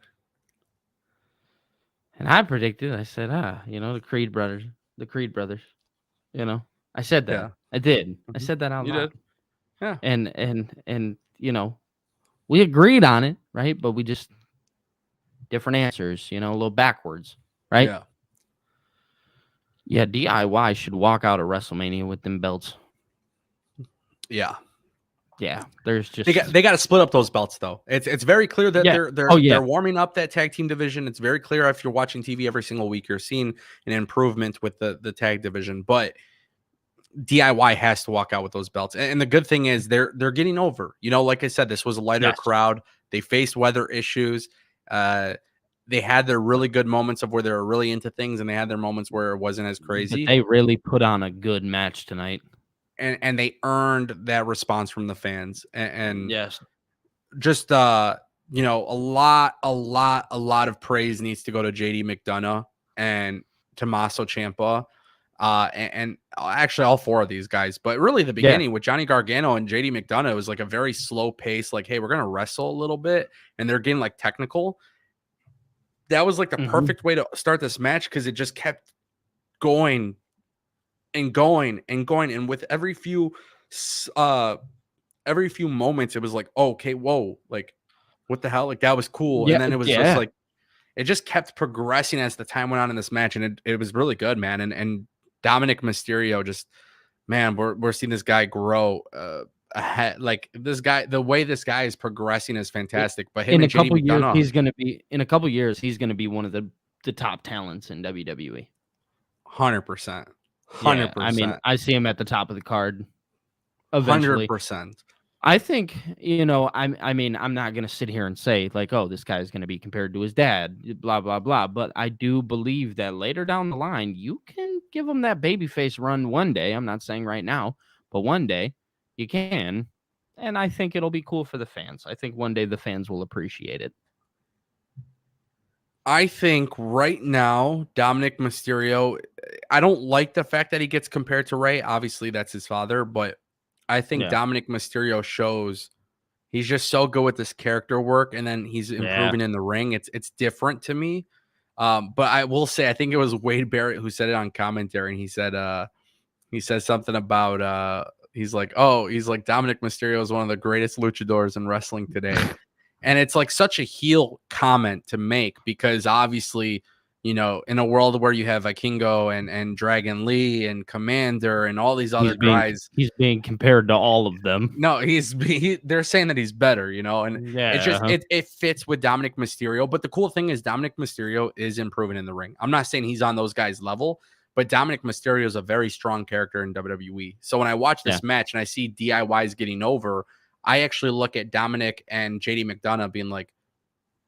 And I predicted, I said, the Creed brothers, I said that. Yeah. I did. I said that out loud. You did. Yeah. And we agreed on it, right? But we just different answers, a little backwards, right? Yeah. Yeah, DIY should walk out of WrestleMania with them belts. Yeah. Yeah, there's just they got to split up those belts though. It's very clear that they're warming up that tag team division. It's very clear if you're watching TV every single week, you're seeing an improvement with the tag division. But DIY has to walk out with those belts. And the good thing is they're getting over. Like I said, this was a lighter crowd. They faced weather issues. They had their really good moments of where they were really into things, and they had their moments where it wasn't as crazy. But they really put on a good match tonight. And they earned that response from the fans. And yes, just a lot of praise needs to go to JD McDonough and Tommaso Ciampa. And actually all four of these guys, but really the beginning with Johnny Gargano and JD McDonough was like a very slow pace, like, hey, we're going to wrestle a little bit. And they're getting like technical. That was like the perfect way to start this match, because it just kept going and going and going. And with every few moments, it was like, oh, okay, whoa, like what the hell? Like that was cool. And then it was just like, it just kept progressing as the time went on in this match. And it was really good, man. And Dominic Mysterio just, man, we're seeing this guy grow ahead. Like this guy, the way this guy is progressing is fantastic. But him in a couple years, he's going to be one of the top talents in WWE. 100%. Yeah, I mean, I see him at the top of the card eventually. 100%. I think, I mean, I'm not going to sit here and say like, oh, this guy is going to be compared to his dad, blah, blah, blah. But I do believe that later down the line, you can give him that babyface run one day. I'm not saying right now, but one day you can. And I think it'll be cool for the fans. I think one day the fans will appreciate it. I think right now, Dominic Mysterio, I don't like the fact that he gets compared to Rey. Obviously, that's his father, but I think Dominic Mysterio shows he's just so good with this character work, and then he's improving in the ring. It's different to me. But I will say, I think it was Wade Barrett who said it on commentary, and he said something about he's like Dominic Mysterio is one of the greatest luchadors in wrestling today. And it's like such a heel comment to make, because obviously, in a world where you have Vikingo and Dragon Lee and Commander and all these other He's being guys. he's being compared to all of them. No, they're saying that he's better, and it's just Yeah. it fits with Dominic Mysterio. But the cool thing is Dominic Mysterio is improving in the ring. I'm not saying he's on those guys' level, but Dominic Mysterio is a very strong character in WWE. So when I watch this match and I see DIYs getting over, I actually look at Dominic and JD McDonough being like,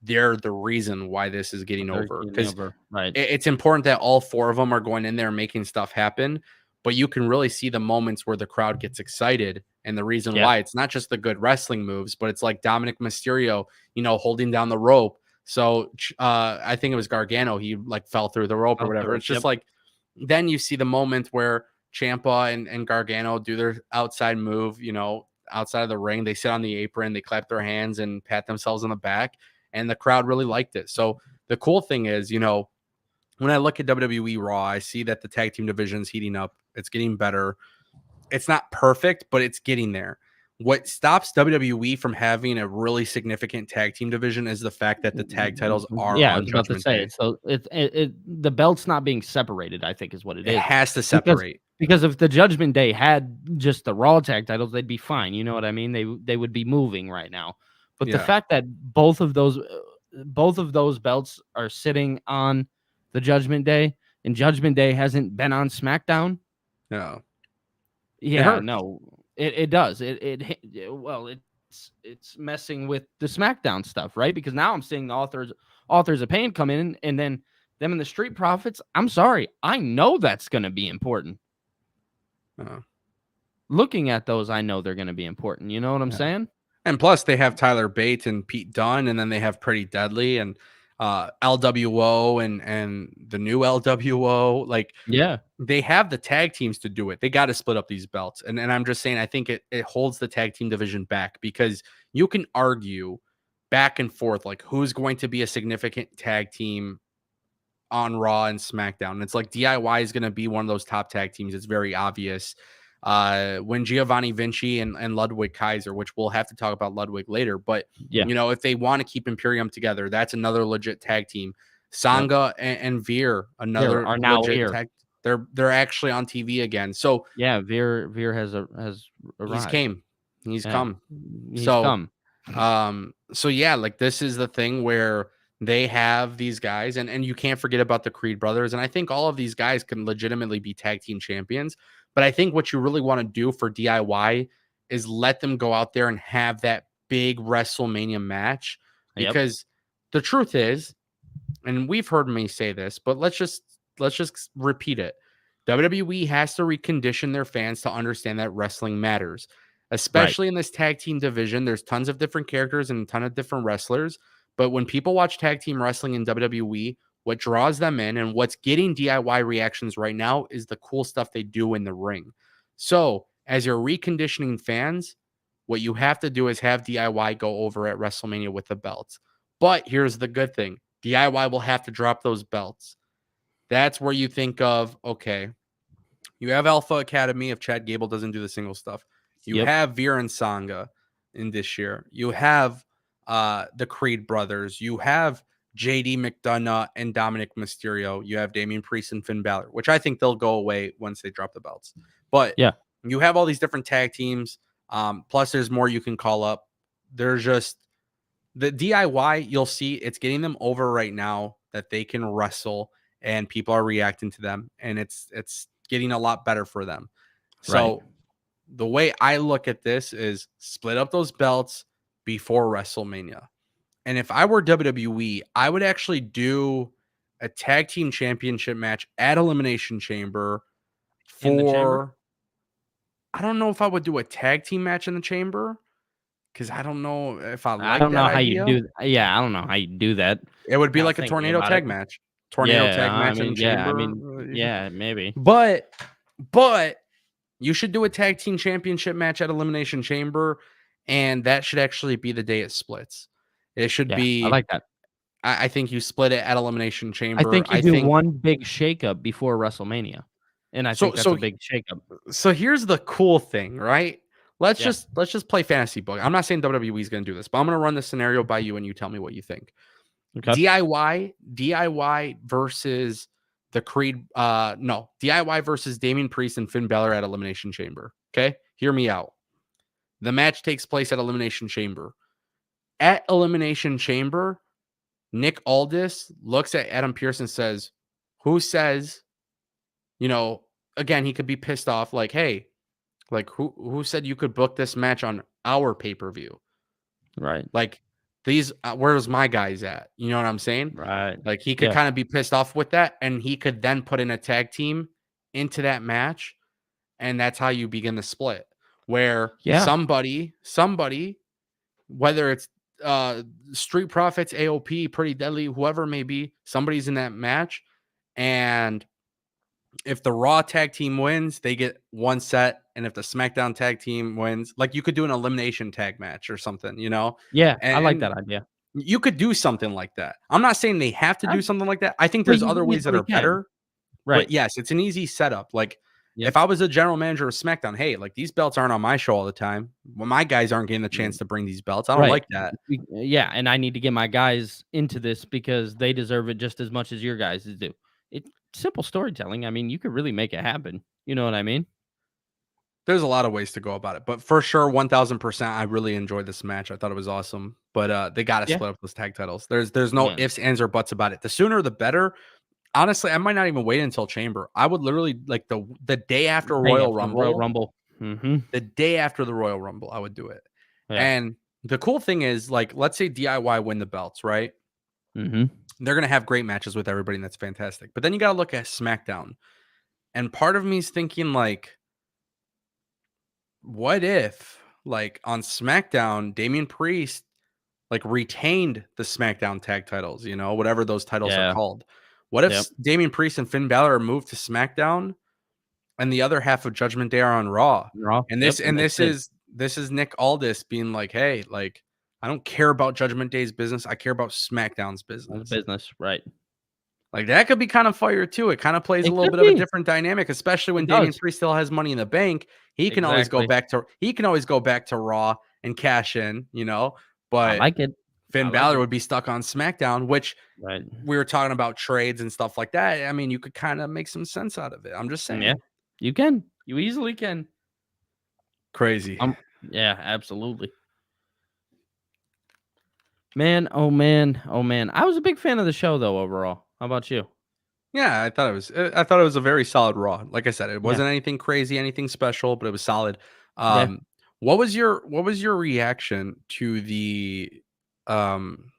they're the reason why this is getting over, because right. it's important that all four of them are going in there and making stuff happen. But you can really see the moments where the crowd gets excited. And the reason why it's not just the good wrestling moves, but it's like Dominic Mysterio, holding down the rope. So I think it was Gargano. He like fell through the rope or whatever. It's just like, then you see the moment where Ciampa and Gargano do their outside move, outside of the ring. They sit on the apron, they clap their hands and pat themselves on the back. And the crowd really liked it. So the cool thing is, when I look at WWE Raw, I see that the tag team division is heating up. It's getting better. It's not perfect, but it's getting there. What stops WWE from having a really significant tag team division is the fact that the tag titles are on I was about to Judgment say Day. it. So the belt's not being separated, I think, is what it is. It has to separate. Because if the Judgment Day had just the Raw tag titles, they'd be fine. You know what I mean? They would be moving right now. But the fact that both of those belts are sitting on the Judgment Day, and Judgment Day hasn't been on SmackDown. No. Yeah, no, it does. Well, it's messing with the SmackDown stuff, right? Because now I'm seeing the authors of pain come in, and then them and the Street Profits. I'm sorry, I know that's going to be important. Looking at those, I know they're going to be important. You know what I'm saying? And plus, they have Tyler Bate and Pete Dunne, and then they have Pretty Deadly and LWO and the new LWO. Like, they have the tag teams to do it. They got to split up these belts. And I'm just saying, I think it holds the tag team division back, because you can argue back and forth, like, who's going to be a significant tag team on Raw and SmackDown. And it's like DIY is going to be one of those top tag teams. It's very obvious. When Giovanni Vinci and Ludwig Kaiser, which we'll have to talk about Ludwig later, but if they want to keep Imperium together, that's another legit tag team. Sangha and Veer, another are now legit tag. They're actually on TV again. So Veer has arrived. He's come. So yeah, like, this is the thing where they have these guys, and you can't forget about the Creed brothers. And I think all of these guys can legitimately be tag team champions. But I think what you really want to do for DIY is let them go out there and have that big WrestleMania match, because the truth is, and we've heard me say this, but let's just repeat it. WWE has to recondition their fans to understand that wrestling matters, especially in this tag team division. There's tons of different characters and a ton of different wrestlers. But when people watch tag team wrestling in WWE, what draws them in and what's getting DIY reactions right now is the cool stuff they do in the ring. So as you're reconditioning fans, what you have to do is have DIY go over at WrestleMania with the belts. But here's the good thing. DIY will have to drop those belts. That's where you think of, okay, you have Alpha Academy if Chad Gable doesn't do the single stuff. You have Veer and Sangha in this year. You have the Creed brothers. You have JD McDonough and Dominic Mysterio. You have Damian Priest and Finn Balor, which I think they'll go away once they drop the belts. But you have all these different tag teams. Plus, there's more you can call up. There's just the DIY. You'll see it's getting them over right now that they can wrestle and people are reacting to them, and it's getting a lot better for them. So the way I look at this is split up those belts before WrestleMania. And if I were WWE, I would actually do a tag team championship match at Elimination Chamber for, I don't know if I would do a tag team match in the Chamber, because I don't know if I like I don't know that how idea. you do. Yeah, I don't know how you do that. It would be like a tornado tag match. Tornado tag match in the Chamber. Maybe. But you should do a tag team championship match at Elimination Chamber, and that should actually be the day it splits. It should be. I like that. I think you split it at Elimination Chamber. I think you do one big shakeup before WrestleMania, and I think that's a big shakeup. So here's the cool thing, right? Let's just play fantasy book. I'm not saying WWE is going to do this, but I'm going to run the scenario by you, and you tell me what you think. Okay. DIY versus the Creed. No, DIY versus Damian Priest and Finn Balor at Elimination Chamber. Okay, hear me out. The match takes place at Elimination Chamber. At Elimination Chamber, Nick Aldis looks at Adam Pearce and says, "Who says, again, he could be pissed off, like, hey, like who said you could book this match on our pay-per-view? Right. Like, these, where's my guys at?" You know what I'm saying? Right. Like, he could Yeah. kind of be pissed off with that, and he could then put in a tag team into that match, and that's how you begin the split. Where Yeah. somebody, whether it's Street Profits, AOP, Pretty Deadly, whoever it may be, somebody's in that match, and if the Raw tag team wins, they get one set, and if the SmackDown tag team wins, like, you could do an elimination tag match or something, Yeah. I like and that idea. you could do something like that. I'm not saying they have to I, do something like that. I think but there's you other ways that easily are can. better, but Right. yes, it's an easy setup. Like, Yep. if I was a general manager of SmackDown, hey, like, these belts aren't on my show all the time. Well, my guys aren't getting the chance to bring these belts. I don't Right. like that. Yeah, and I need to get my guys into this because they deserve it just as much as your guys do. It's simple storytelling. I mean, you could really make it happen. You know what I mean? There's a lot of ways to go about it, but for sure, 1000%, I really enjoyed this match. I thought it was awesome, but they got to Yeah. split up those tag titles. There's no Yeah. ifs, ands, or buts about it. The sooner, the better. Honestly, I might not even wait until Chamber. I would literally, like, the day after Hey, Royal after the Royal Rumble, Rumble. Mm-hmm. the day after the Royal Rumble, I would do it. Yeah. And the cool thing is, like, let's say DIY win the belts, right? Mm-hmm. They're gonna have great matches with everybody, and that's fantastic. But then you gotta look at SmackDown, and part of me is thinking, like, what if, like, on SmackDown, Damian Priest, like, retained the SmackDown tag titles, whatever those titles are Yeah. called. What if Yep. Damian Priest and Finn Balor are moved to SmackDown and the other half of Judgment Day are on Raw? Raw. And Yep. this And and that's this it. is this is Nick Aldis being like, "Hey, like, I don't care about Judgment Day's business. I care about SmackDown's That's business." business. Right. Like, that could be kind of fire too. It kind of plays a It little could bit of a be. different dynamic, especially when It Damian does. Priest still has money in the bank. Exactly. He can always go back to Raw and cash in. I But like it. I Finn like Balor it. would be stuck on SmackDown, which Right. we were talking about trades and stuff like that. I mean, you could kind of make some sense out of it. I'm just Yeah. saying. You can. You easily can. Crazy. Yeah, absolutely. Man, oh man, oh man. I was a big fan of the show though overall. How about you? Yeah, I thought it was a very solid Raw. Like I said, it Yeah. wasn't anything crazy, anything special, but it was solid. Yeah. Um, what was your reaction to um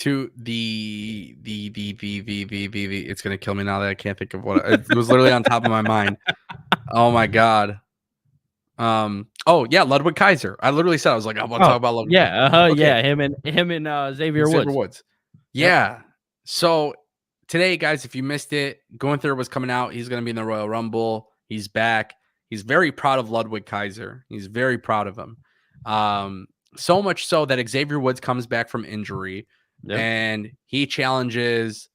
the it's gonna kill me now that I can't think of what it was literally on top of my mind. Oh my god. Oh yeah, Ludwig Kaiser. I literally said, I was like, I want to Oh, talk about Ludwig Kaiser. yeah, Okay, yeah, him and Xavier Xavier Woods. Woods. Yep. Yeah. So today, guys, if you missed it, going through was coming out. He's going to be in the Royal Rumble. He's back. He's very proud of Ludwig Kaiser. He's very proud of him. So much so that Xavier Woods comes back from injury Yep. and he challenges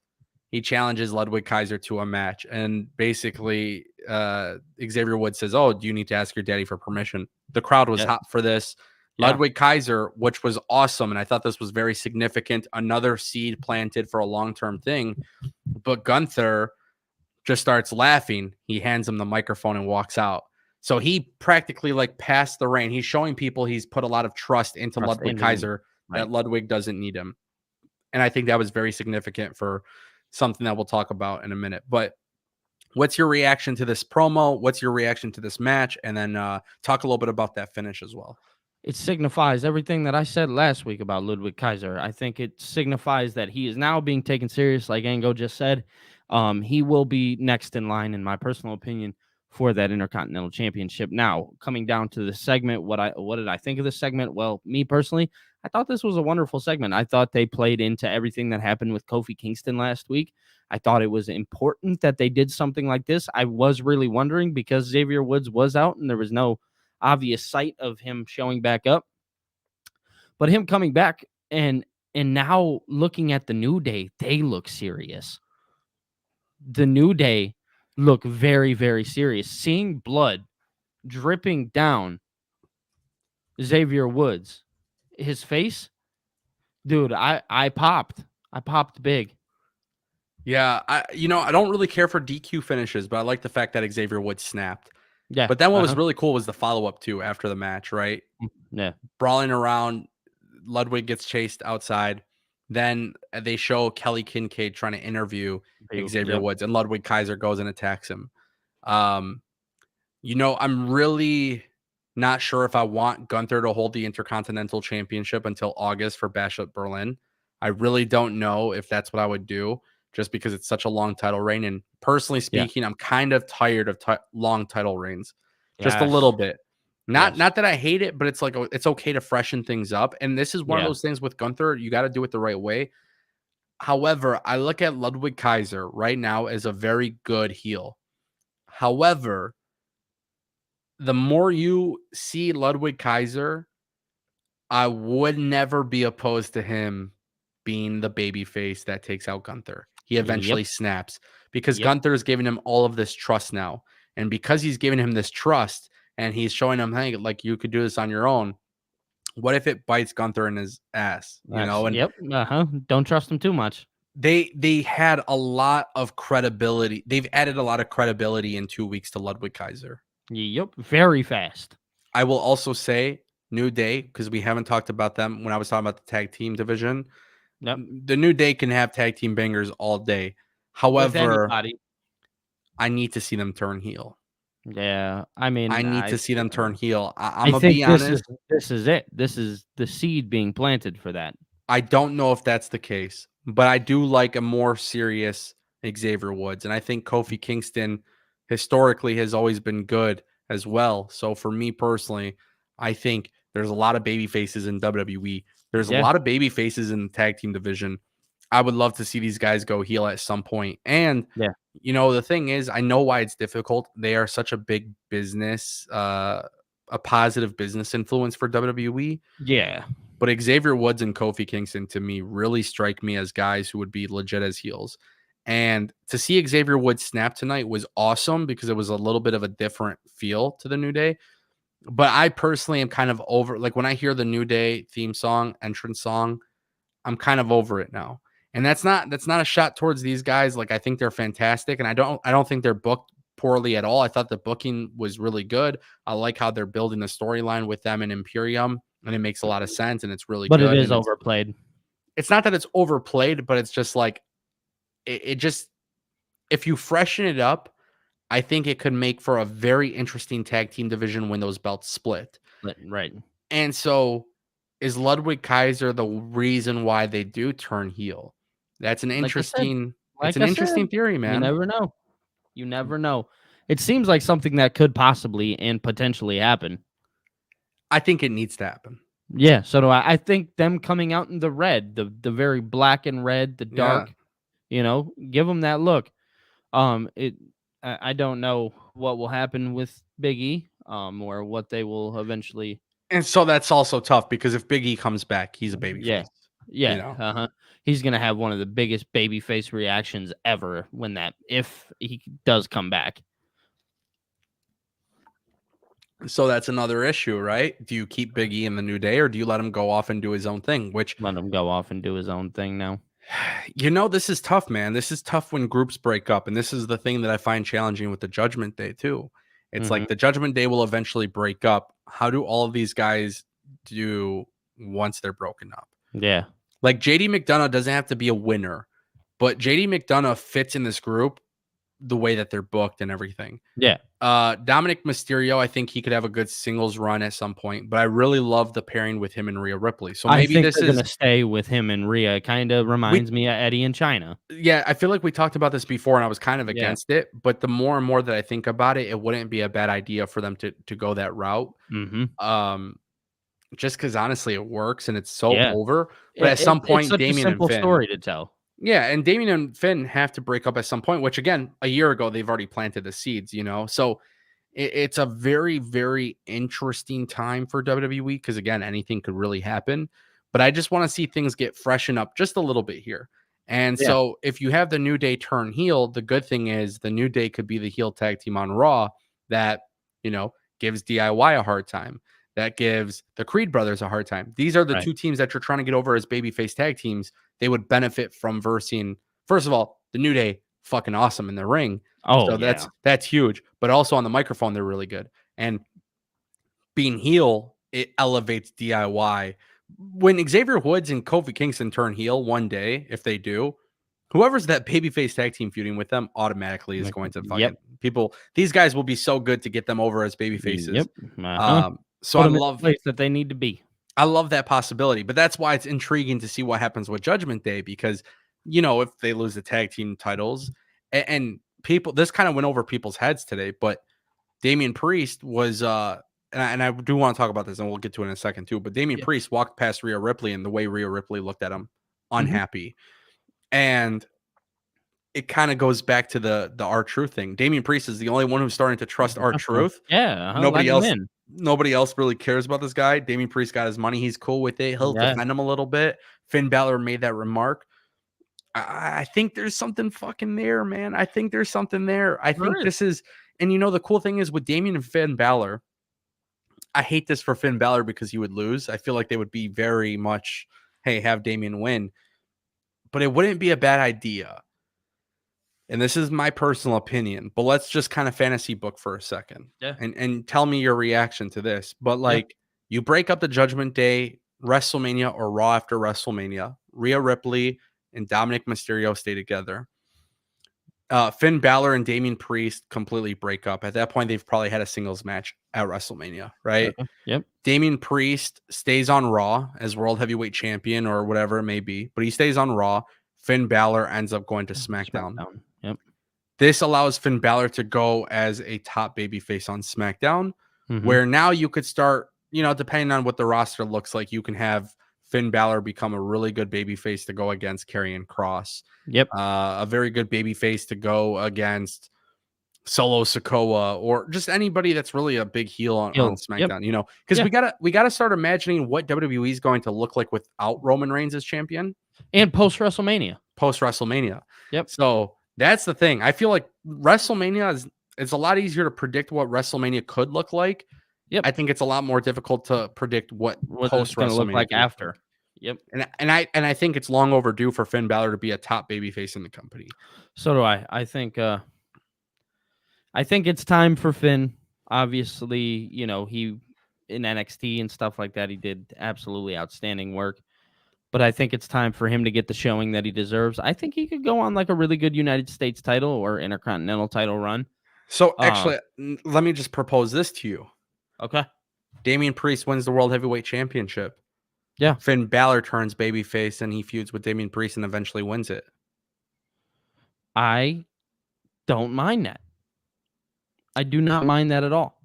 Ludwig Kaiser to a match. And basically, Xavier Woods says, "Oh, do you need to ask your daddy for permission?" The crowd was Yep. hot for this. Yeah. Ludwig Kaiser, which was awesome. And I thought this was very significant. Another seed planted for a long-term thing. But Gunther just starts laughing. He hands him the microphone and walks out. So he practically, like, passed the reign. He's showing people he's put a lot of trust into Trust Ludwig into him. Kaiser, Right. that Ludwig doesn't need him. And I think that was very significant for something that we'll talk about in a minute. But what's your reaction to this promo? What's your reaction to this match? And then talk a little bit about that finish as well. It signifies everything that I said last week about Ludwig Kaiser. I think it signifies that he is now being taken serious, like Ango just said. He will be next in line, in my personal opinion, for that Intercontinental Championship. Now, coming down to the segment, what did I think of this segment? Well, me personally, I thought this was a wonderful segment. I thought they played into everything that happened with Kofi Kingston last week. I thought it was important that they did something like this. I was really wondering because Xavier Woods was out and there was no obvious sight of him showing back up. But him coming back and now looking at the New Day, they look serious. The New Day look very, very serious. Seeing blood dripping down Xavier Woods, his face, Dude, I popped. I popped big. Yeah, I don't really care for DQ finishes, but I like the fact that Xavier Woods snapped. Yeah. But then what was Uh-huh. really cool was the follow-up too after the match, right? Yeah. Brawling around, Ludwig gets chased outside. Then they show Kelly Kincaid trying to interview Xavier Yep. Woods, and Ludwig Kaiser goes and attacks him. Um, I'm really not sure if I want Gunther to hold the Intercontinental Championship until August for Bash at Berlin. I really don't know if that's what I would do, just because it's such a long title reign. And personally Yeah. speaking, I'm kind of tired of long title reigns, just a little Yes. bit. Not Yes. not that I hate it, but it's like it's okay to freshen things up. And this is one of Yeah. those things with Gunther, you got to do it the right way. However, I look at Ludwig Kaiser right now as a very good heel. However, the more you see Ludwig Kaiser, I would never be opposed to him being the baby face that takes out Gunther. He Yep. eventually snaps because Yep. Gunther is giving him all of this trust now. And because he's giving him this trust and he's showing him, hey, like you could do this on your own. What if it bites Gunther in his ass? And Yep. Uh-huh. Don't trust him too much. they had a lot of credibility. They've added a lot of credibility in 2 weeks to Ludwig Kaiser. Yep. Very fast. I will also say New Day, because we haven't talked about them when I was talking about the tag team division. Yep. The New Day can have tag team bangers all day. With However, anybody. I need to see them turn heel. Yeah. I mean, I need to see them turn heel. I'm I gonna think be honest. this is it. This is the seed being planted for that. I don't know if that's the case, but I do like a more serious Xavier Woods, and I think Kofi Kingston historically has always been good as well. So for me personally, I think there's a lot of baby faces in WWE. There's a Yeah. lot of baby faces in the tag team division. I would love to see these guys go heel at some point. And Yeah. the thing is, I know why it's difficult. They are such a big business, a positive business influence for WWE. Yeah. But Xavier Woods and Kofi Kingston to me really strike me as guys who would be legit as heels. And to see Xavier Woods snap tonight was awesome because it was a little bit of a different feel to the New Day. But I personally am kind of over, like when I hear the New Day theme song, entrance song, I'm kind of over it now. And that's not a shot towards these guys. Like I think they're fantastic, and I don't think they're booked poorly at all. I thought the booking was really good. I like how they're building the storyline with them and Imperium, and it makes a lot of sense, and it's really But it good. is And overplayed. it's not that it's overplayed, but it's just like it just, if you freshen it up, I think it could make for a very interesting tag team division when those belts split. Right. And so is Ludwig Kaiser the reason why they do turn heel? That's an Like I said. interesting it's Like an I said, interesting theory, you man. never know. You never know. It seems like something that could possibly and potentially happen. I think it needs to happen. Yeah, so do I. I think them coming out in the red, the very black and red, the Yeah. dark, give them that look. It I don't know what will happen with Big E, or what they will eventually. And so that's also tough because if Big E comes back, he's a Yeah, babyface. You yeah, know. he's gonna have one of the biggest babyface reactions ever if he does come back. So that's another issue, right? Do you keep Big E in the New Day or do you let him go off and do his own thing? Which, Let him go off and do his own thing now. this is tough, man. This is tough when groups break up. And this is the thing that I find challenging with the Judgment Day, too. It's Hmm. like the Judgment Day will eventually break up. How do all of these guys do once they're broken up? Yeah, Like JD McDonough doesn't have to be a winner, but JD McDonough fits in this group the way that they're booked and everything. yeah. Dominic Mysterio, I think he could have a good singles run at some point, but I really love the pairing with him and Rhea Ripley. So I maybe think this they're is gonna stay with him and Rhea. Kind of we reminds me of Eddie and China. yeah, I feel like we talked about this before and I was kind of Yeah. against it, but the more and more that I think about it, it wouldn't be a bad idea for them to go that route. Mm-hmm. Um, just because honestly it works and it's so Yeah. over. But at some It's point, such a Damien and simple Finn. story to tell. Yeah, and Damien and Finn have to break up at some point, which again, a year ago they've already planted the seeds. So it's a very, very interesting time for WWE because again, anything could really happen. But I just want to see things get freshened up just a little bit here. And Yeah. so if you have the New Day turn heel, the good thing is the New Day could be the heel tag team on Raw that, gives DIY a hard time. that gives the Creed brothers a hard time. These are the Right. two teams that you're trying to get over as babyface tag teams. They would benefit from versing. First of all, the New Day fucking awesome in the ring. Oh So yeah. that's huge. But also on the microphone, they're really good. And being heel, it elevates DIY. When Xavier Woods and Kofi Kingston turn heel one day, if they do, whoever's that babyface tag team feuding with them automatically is going to fucking Yep. people. These guys will be so good to get them over as babyfaces. Yep. Uh-huh. So Put them in the place that they need to be. I love that possibility, but that's why it's intriguing to see what happens with Judgment Day because, if they lose the tag team titles and people, this kind of went over people's heads today, but Damian Priest was, and I do want to talk about this and we'll get to it in a second too, but Damian Yeah. Priest walked past Rhea Ripley and the way Rhea Ripley looked at him, Mhm. unhappy. And it kind of goes back to the R-Truth thing. Damian Priest is the only one who's starting to trust R-Truth. Yeah. Nobody Let him else in. nobody else really cares about this guy. Damian Priest got his money. He's cool with it. He'll Yeah. defend him a little bit. Finn Balor made that remark. I think there's something fucking there, man. I think there's something there. I think this is, and the cool thing is with Damian and Finn Balor, I hate this for Finn Balor because he would lose. I feel like they would be very much, hey, have Damian win. But it wouldn't be a bad idea. And this is my personal opinion, but let's just kind of fantasy book for a second. Yeah. And tell me your reaction to this. But like you break up the Judgment Day, WrestleMania or Raw after WrestleMania, Rhea Ripley and Dominic Mysterio stay together. Finn Balor and Damian Priest completely break up. At that point, they've probably had a singles match at WrestleMania, right? Okay. Yep. Damian Priest stays on Raw as World Heavyweight Champion or whatever it may be, but he stays on Raw. Finn Balor ends up going to SmackDown. Yep. This allows Finn Balor to go as a top babyface on SmackDown, Mhm. where now you could start, depending on what the roster looks like, you can have Finn Balor become a really good babyface to go against Karrion Kross. Yep. A very good babyface to go against Solo Sikoa or just anybody that's really a big heel on SmackDown, because we gotta start imagining what WWE is going to look like without Roman Reigns as champion and post WrestleMania. Yep. So that's the thing. I feel like WrestleMania is a lot easier to predict what WrestleMania could look like. Yep. I think it's a lot more difficult to predict what post WrestleMania look like after. Yep. And I think it's long overdue for Finn Balor to be a top babyface in the company. So do I. I think it's time for Finn. Obviously, he in NXT and stuff like that, he did absolutely outstanding work. But I think it's time for him to get the showing that he deserves. I think he could go on like a really good United States title or Intercontinental title run. So actually, let me just propose this to you. Okay. Damian Priest wins the World Heavyweight Championship. Yeah. Finn Balor turns babyface and he feuds with Damian Priest and eventually wins it. I don't mind that. I do not mind that at all.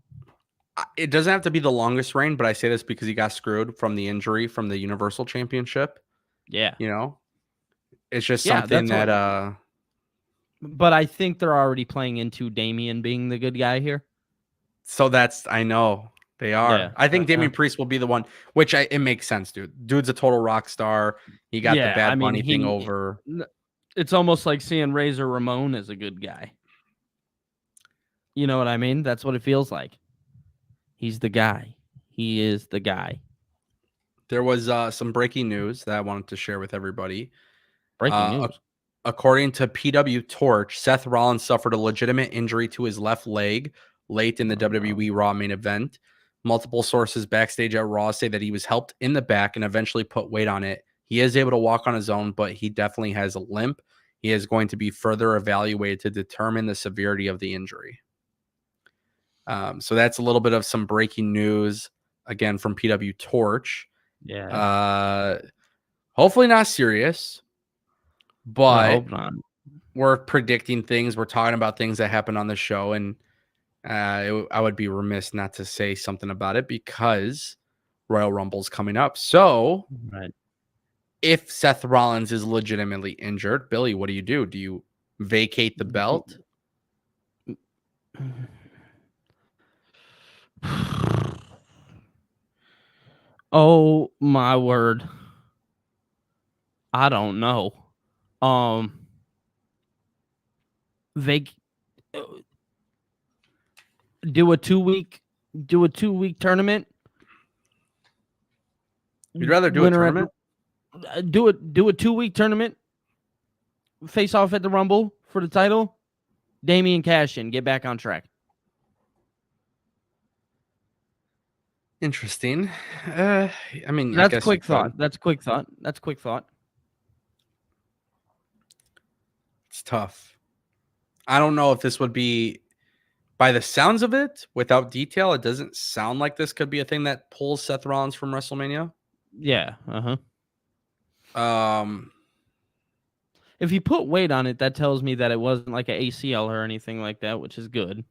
It doesn't have to be the longest reign, but I say this because he got screwed from the injury from the Universal Championship. Yeah. It's just something that but I think they're already playing into Damian being the good guy here. So I know they are. Yeah. I think Damian Priest will be the one, which it makes sense, dude. Dude's a total rock star. He got the Bad Bunny thing over. It's almost like seeing Razor Ramon as a good guy. You know what I mean? That's what it feels like. He's the guy. He is the guy. There was some breaking news that I wanted to share with everybody. Breaking news. According to PW Torch, Seth Rollins suffered a legitimate injury to his left leg late in the WWE Raw main event. Multiple sources backstage at Raw say that he was helped in the back and eventually put weight on it. He is able to walk on his own, but he definitely has a limp. He is going to be further evaluated to determine the severity of the injury. So that's a little bit of some breaking news, again, from PW Torch. Yeah. Hopefully not serious, but I hope not. We're predicting things. We're talking about things that happen on the show, and I would be remiss not to say something about it because Royal Rumble's coming up. So if Seth Rollins is legitimately injured, Billy, what do? Do you vacate the belt? Oh my word. I don't know. Do a 2-week tournament You'd rather do a winner tournament? do a 2-week tournament, face off at the Rumble for the title, Damian cash in, get back on track. Interesting. I mean, I That's guess you quick could. thought. That's quick thought. It's tough. I don't know if this would be, by the sounds of it, without detail, it doesn't sound like this could be a thing that pulls Seth Rollins from WrestleMania. Yeah. Um, If you put weight on it, that tells me that it wasn't like an ACL or anything like that, which is good.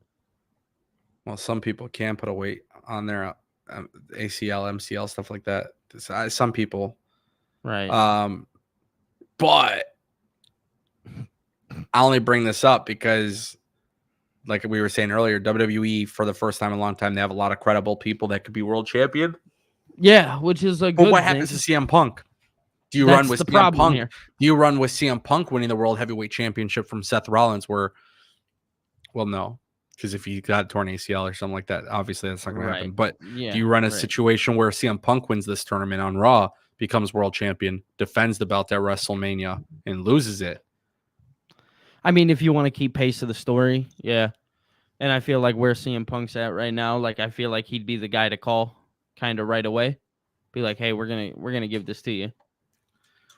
well, some people can put a weight on their ACL, MCL, stuff like that. Some people, Right. But I only bring this up because, like we were saying earlier, WWE, for the first time in a long time, they have a lot of credible people that could be world champion. Yeah, which is a good But what thing. happens to CM Punk? Do you That's run with the CM problem Punk? here. Do you run with CM Punk winning the World Heavyweight Championship from Seth Rollins? Well, no, because if he got torn ACL or something like that, obviously that's not going to happen. But do you run a situation where CM Punk wins this tournament on Raw, becomes world champion, defends the belt at WrestleMania, and loses it? I mean, if you want to keep pace of the story, yeah. And I feel like where CM Punk's at right now, like I feel like he'd be the guy to call kind of right away. Be like, hey, we're gonna give this to you.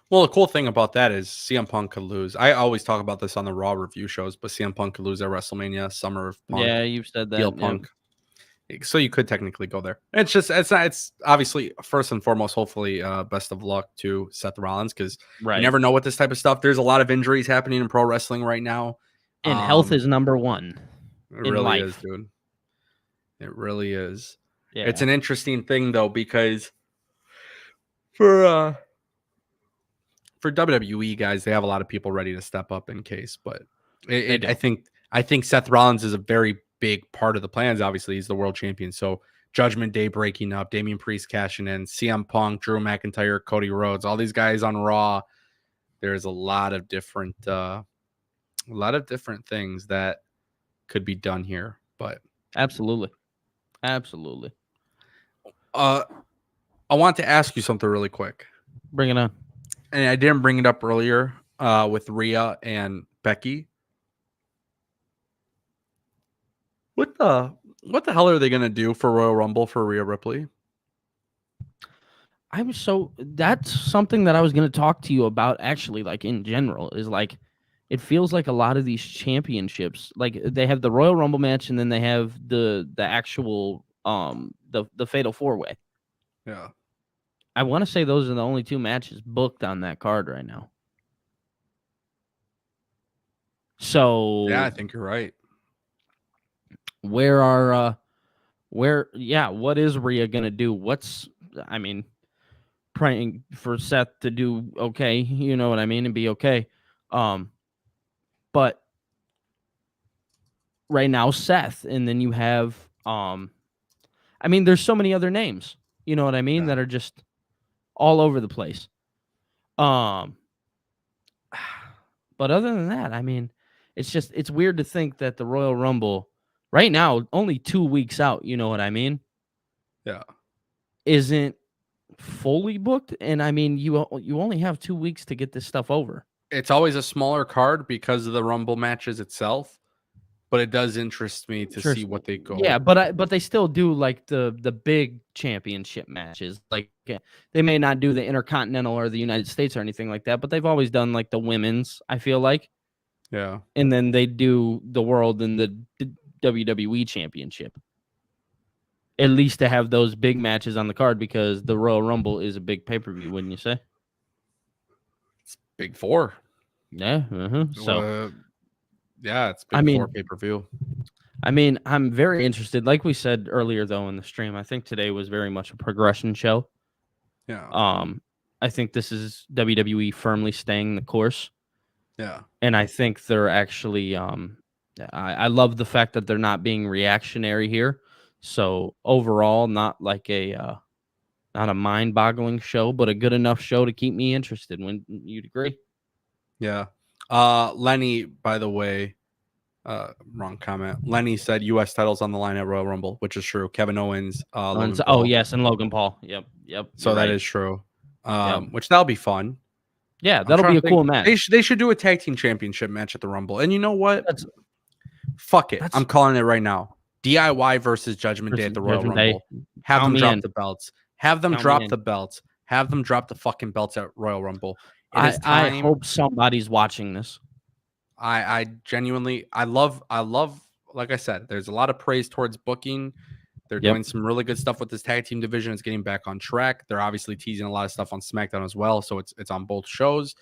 Well, the cool thing about that is CM Punk could lose. I always talk about this on the Raw review shows, but CM Punk could lose at WrestleMania, Summer of Punk. Yeah, you've said that. Heel Punk. So you could technically go there. It's obviously first and foremost, hopefully, best of luck to Seth Rollins, because you never know with this type of stuff. There's a lot of injuries happening in pro wrestling right now. And health is number one. It really is, dude. It really is. Yeah. It's an interesting thing though, because for WWE guys, they have a lot of people ready to step up in case, but I think Seth Rollins is a very big part of the plans. Obviously, he's the world champion. So Judgment Day breaking up, Damian Priest cashing in, CM Punk, Drew McIntyre, Cody Rhodes, all these guys on Raw. There's a lot of different things that could be done here. But absolutely. I want to ask you something really quick. Bring it on. And I didn't bring it up earlier with Rhea and Becky. What the hell are they going to do for Royal Rumble for Rhea Ripley? That's something that I was going to talk to you about, actually, like in general, is like, it feels like a lot of these championships, like they have the Royal Rumble match and then they have the actual, the Fatal 4-Way. Yeah. I want to say those are the only two matches booked on that card right now. So yeah, I think you're right. what is Rhea gonna do? Praying for Seth to do okay, you know what I mean, and be okay. But right now Seth, and then you have there's so many other names, you know what I mean, that are just all over the place. But other than that, I mean, it's weird to think that the Royal Rumble right now, only 2 weeks out, you know what I mean? Yeah. Isn't fully booked, and I mean, you only have 2 weeks to get this stuff over. It's always a smaller card because of the Rumble matches itself, but it does interest me to see what they go. Yeah, but they still do like the big championship matches. Like they may not do the Intercontinental or the United States or anything like that, but they've always done like the women's, I feel like. Yeah. And then they do the World and the WWE Championship. At least to have those big matches on the card, because the Royal Rumble is a big pay-per-view, wouldn't you say? It's big four. Yeah. So yeah, it's big four pay-per-view. I mean, I'm very interested. Like we said earlier, though, in the stream, I think today was very much a progression show. Yeah. I think this is WWE firmly staying the course. Yeah. And I think they're actually, I love the fact that they're not being reactionary here. So overall, not like not a mind-boggling show, but a good enough show to keep me interested. When you'd agree? Yeah. Lenny, by the way, Wrong comment. Lenny said U.S. titles on the line at Royal Rumble, which is true. Kevin Owens, Logan Oh Paul. yes, and Logan Paul. Yep. So You're that right. is true. Yep. Which that'll be fun. Yeah, I'm that'll trying be to a think. cool match. They should do a tag team championship match at the Rumble. And you know what? Fuck it. That's I'm calling it right now. DIY versus Judgment Day at the Royal Judgment Day. Rumble. Have Count them me drop in. the belts. Have them Count me drop in. the belts. Have them drop the fucking belts at Royal Rumble. It is I time. hope somebody's watching this. I genuinely I love like I said, there's a lot of praise towards booking. They're doing some really good stuff with this tag team division. It's getting back on track. They're obviously teasing a lot of stuff on SmackDown as well, so it's on both shows.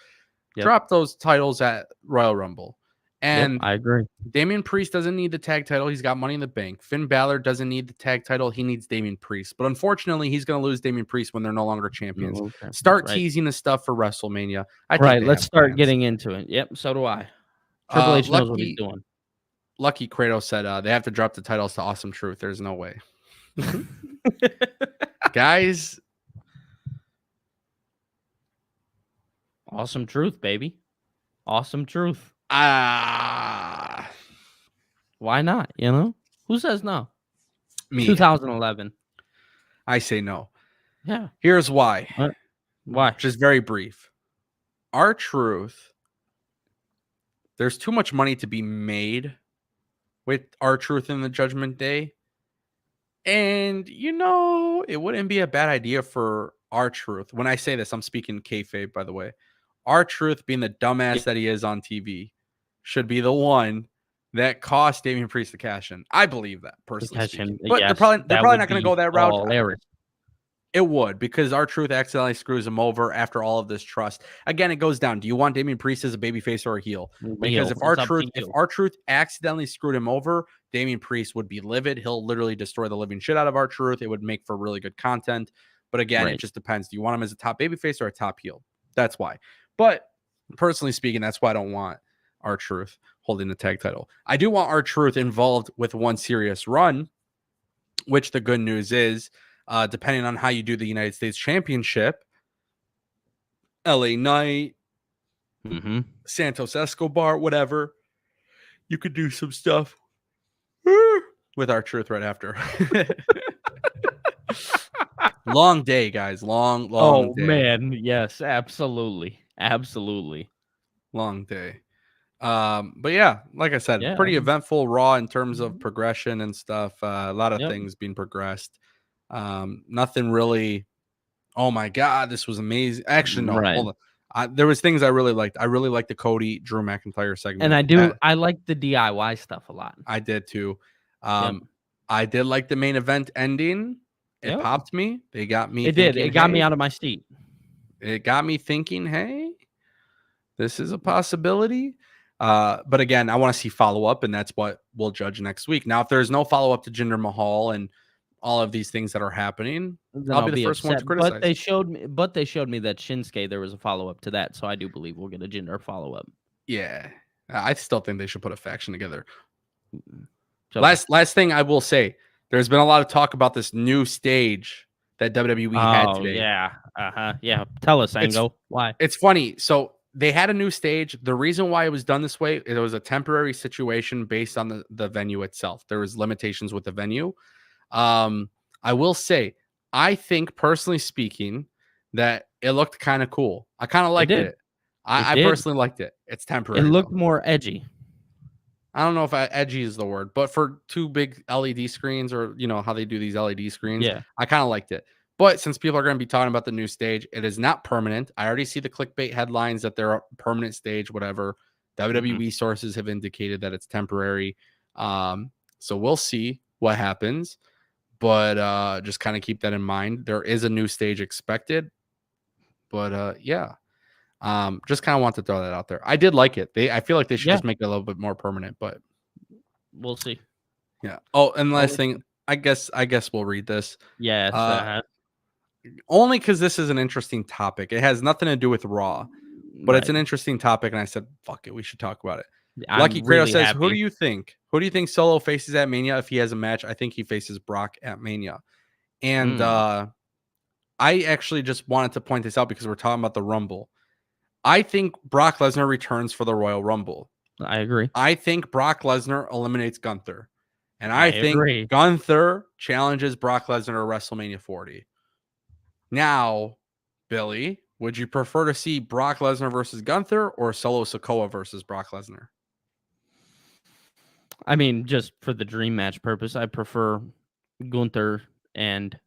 Drop those titles at Royal Rumble. And I agree. Damian Priest doesn't need the tag title. He's got Money in the Bank. Finn Balor doesn't need the tag title. He needs Damian Priest. But unfortunately, he's going to lose Damian Priest when they're no longer champions. Start teasing the stuff for WrestleMania. Let's start getting into it. Yep, so do I. Triple H knows what he's doing. Lucky Kratos said they have to drop the titles to Awesome Truth. There's no way. Guys. Awesome Truth, baby. Awesome Truth. Why not? You know? Who says no? Me. 2011. I say no. Yeah. Here's why. Why? Just very brief. R-Truth. There's too much money to be made with R-Truth in the Judgment Day. And, it wouldn't be a bad idea for R-Truth. When I say this, I'm speaking kayfabe, by the way. R-Truth, being the dumbass that he is on TV, should be the one that cost Damian Priest the cash in. I believe that, personally speaking. But they're probably not going to go that route. Hilarious. It would, because R-Truth accidentally screws him over after all of this trust. Again, it goes down. Do you want Damian Priest as a babyface or a heel? Because if R-Truth accidentally screwed him over, Damian Priest would be livid. He'll literally destroy the living shit out of R-Truth. It would make for really good content. But again, it just depends. Do you want him as a top babyface or a top heel? That's why. But personally speaking, that's why I don't want R-Truth holding the tag title. I do want R-Truth involved with one serious run, which the good news is, depending on how you do the United States Championship, LA Knight, Santos Escobar, whatever, you could do some stuff with R-Truth right after. Long day, guys. Long day. Oh, man. Yes, absolutely. Absolutely. Long day. But yeah, like I said, pretty eventful Raw in terms of progression and stuff. A lot of things being progressed. Nothing really. Oh my God, this was amazing. Actually, no, hold on. There was things I really liked. I really liked the Cody Drew McIntyre segment. And I like the DIY stuff a lot. I did too. I did like the main event ending. It popped me. They got me. It did. It got me out of my seat. It got me thinking, hey, this is a possibility. But again, I want to see follow-up, and that's what we'll judge next week. Now, if there's no follow-up to Jinder Mahal and all of these things that are happening, I'll be the first one to criticize. But they showed me that Shinsuke, there was a follow-up to that, so I do believe we'll get a Jinder follow-up. Yeah. I still think they should put a faction together. Last thing I will say, there's been a lot of talk about this new stage that WWE had today. Yeah. Tell us, Ango. Why? It's funny. So they had a new stage. The reason why it was done this way, it was a temporary situation based on the venue itself. There was limitations with the venue. I will say, I think, personally speaking, that it looked kind of cool. I kind of liked it. I personally liked it. It's temporary. It looked more edgy. I don't know if edgy is the word, but for two big LED screens, or how they do these LED screens, I kind of liked it. But since people are going to be talking about the new stage, it is not permanent. I already see the clickbait headlines that they're a permanent stage, whatever. WWE sources have indicated that it's temporary. So we'll see what happens. But just kind of keep that in mind. There is a new stage expected. But just kind of want to throw that out there. I did like it. I feel like they should just make it a little bit more permanent, but we'll see. Yeah. Oh, and last thing, I guess we'll read this. Yes. Only because this is an interesting topic. It has nothing to do with Raw, but it's an interesting topic, and I said, "Fuck it, we should talk about it." Lucky Kratos says, "Who do you think? Who do you think Solo faces at Mania if he has a match? I think he faces Brock at Mania." And I actually just wanted to point this out because we're talking about the Rumble. I think Brock Lesnar returns for the Royal Rumble. I agree. I think Brock Lesnar eliminates Gunther. And I I think agree. Gunther challenges Brock Lesnar to WrestleMania 40. Now, Billy, would you prefer to see Brock Lesnar versus Gunther or Solo Sikoa versus Brock Lesnar? I mean, just for the dream match purpose, I prefer Gunther and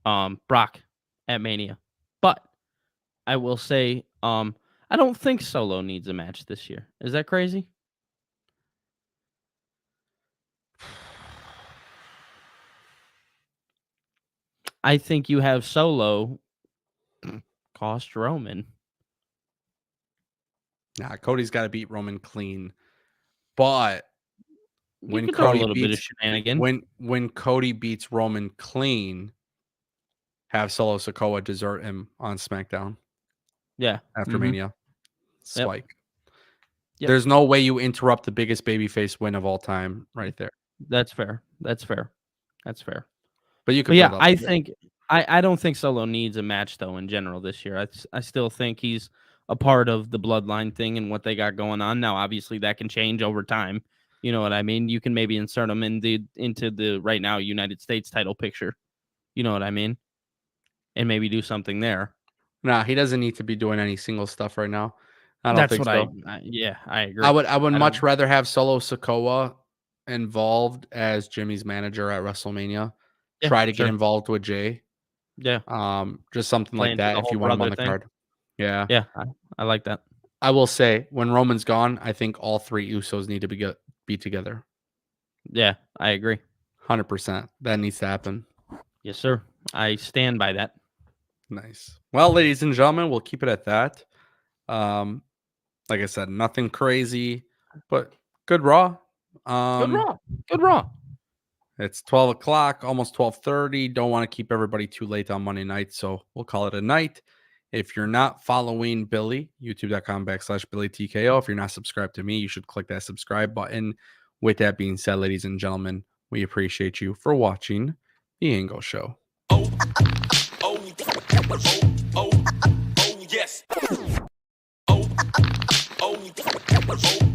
Brock at Mania. But I will say, I don't think Solo needs a match this year. Is that crazy? I think you have Solo cost Roman. Nah, Cody's got to beat Roman clean. But You when could throw a Cody little bit of beats shenanigan. when Cody beats Roman clean, have Solo Sikoa desert him on SmackDown Yeah. after Mania. Yep. Spike. Yep. There's no way you interrupt the biggest babyface win of all time right there. That's fair. That's fair. That's fair. But you could But yeah, build up. I think I don't think Solo needs a match though in general this year. I still think he's a part of the bloodline thing and what they got going on. Now, obviously, that can change over time. You know what I mean? You can maybe insert him into the right now United States title picture. You know what I mean? And maybe do something there. Nah, he doesn't need to be doing any single stuff right now. I don't That's think what so. yeah, I agree. I would I much don't. rather have Solo Sikoa involved as Jimmy's manager at WrestleMania. Yeah, Try to get sure. involved with Jay. Yeah, Just something play like into that the if whole you want him on brother the thing. card. Yeah. Yeah, I like that. I will say when Roman's gone, I think all three Usos need to be together. Yeah, I agree. 100%. That needs to happen. Yes, sir. I stand by that. Nice. Well, ladies and gentlemen, we'll keep it at that. Like I said, nothing crazy, but good Raw. Good Raw. Good Raw. It's 12 o'clock, almost 12:30. Don't want to keep everybody too late on Monday night, so we'll call it a night. If you're not following Billy, youtube.com/BillyTKO. If you're not subscribed to me, you should click that subscribe button. With that being said, ladies and gentlemen, we appreciate you for watching The Angle Show. Oh, oh, oh, oh, yes. Oh, oh, oh.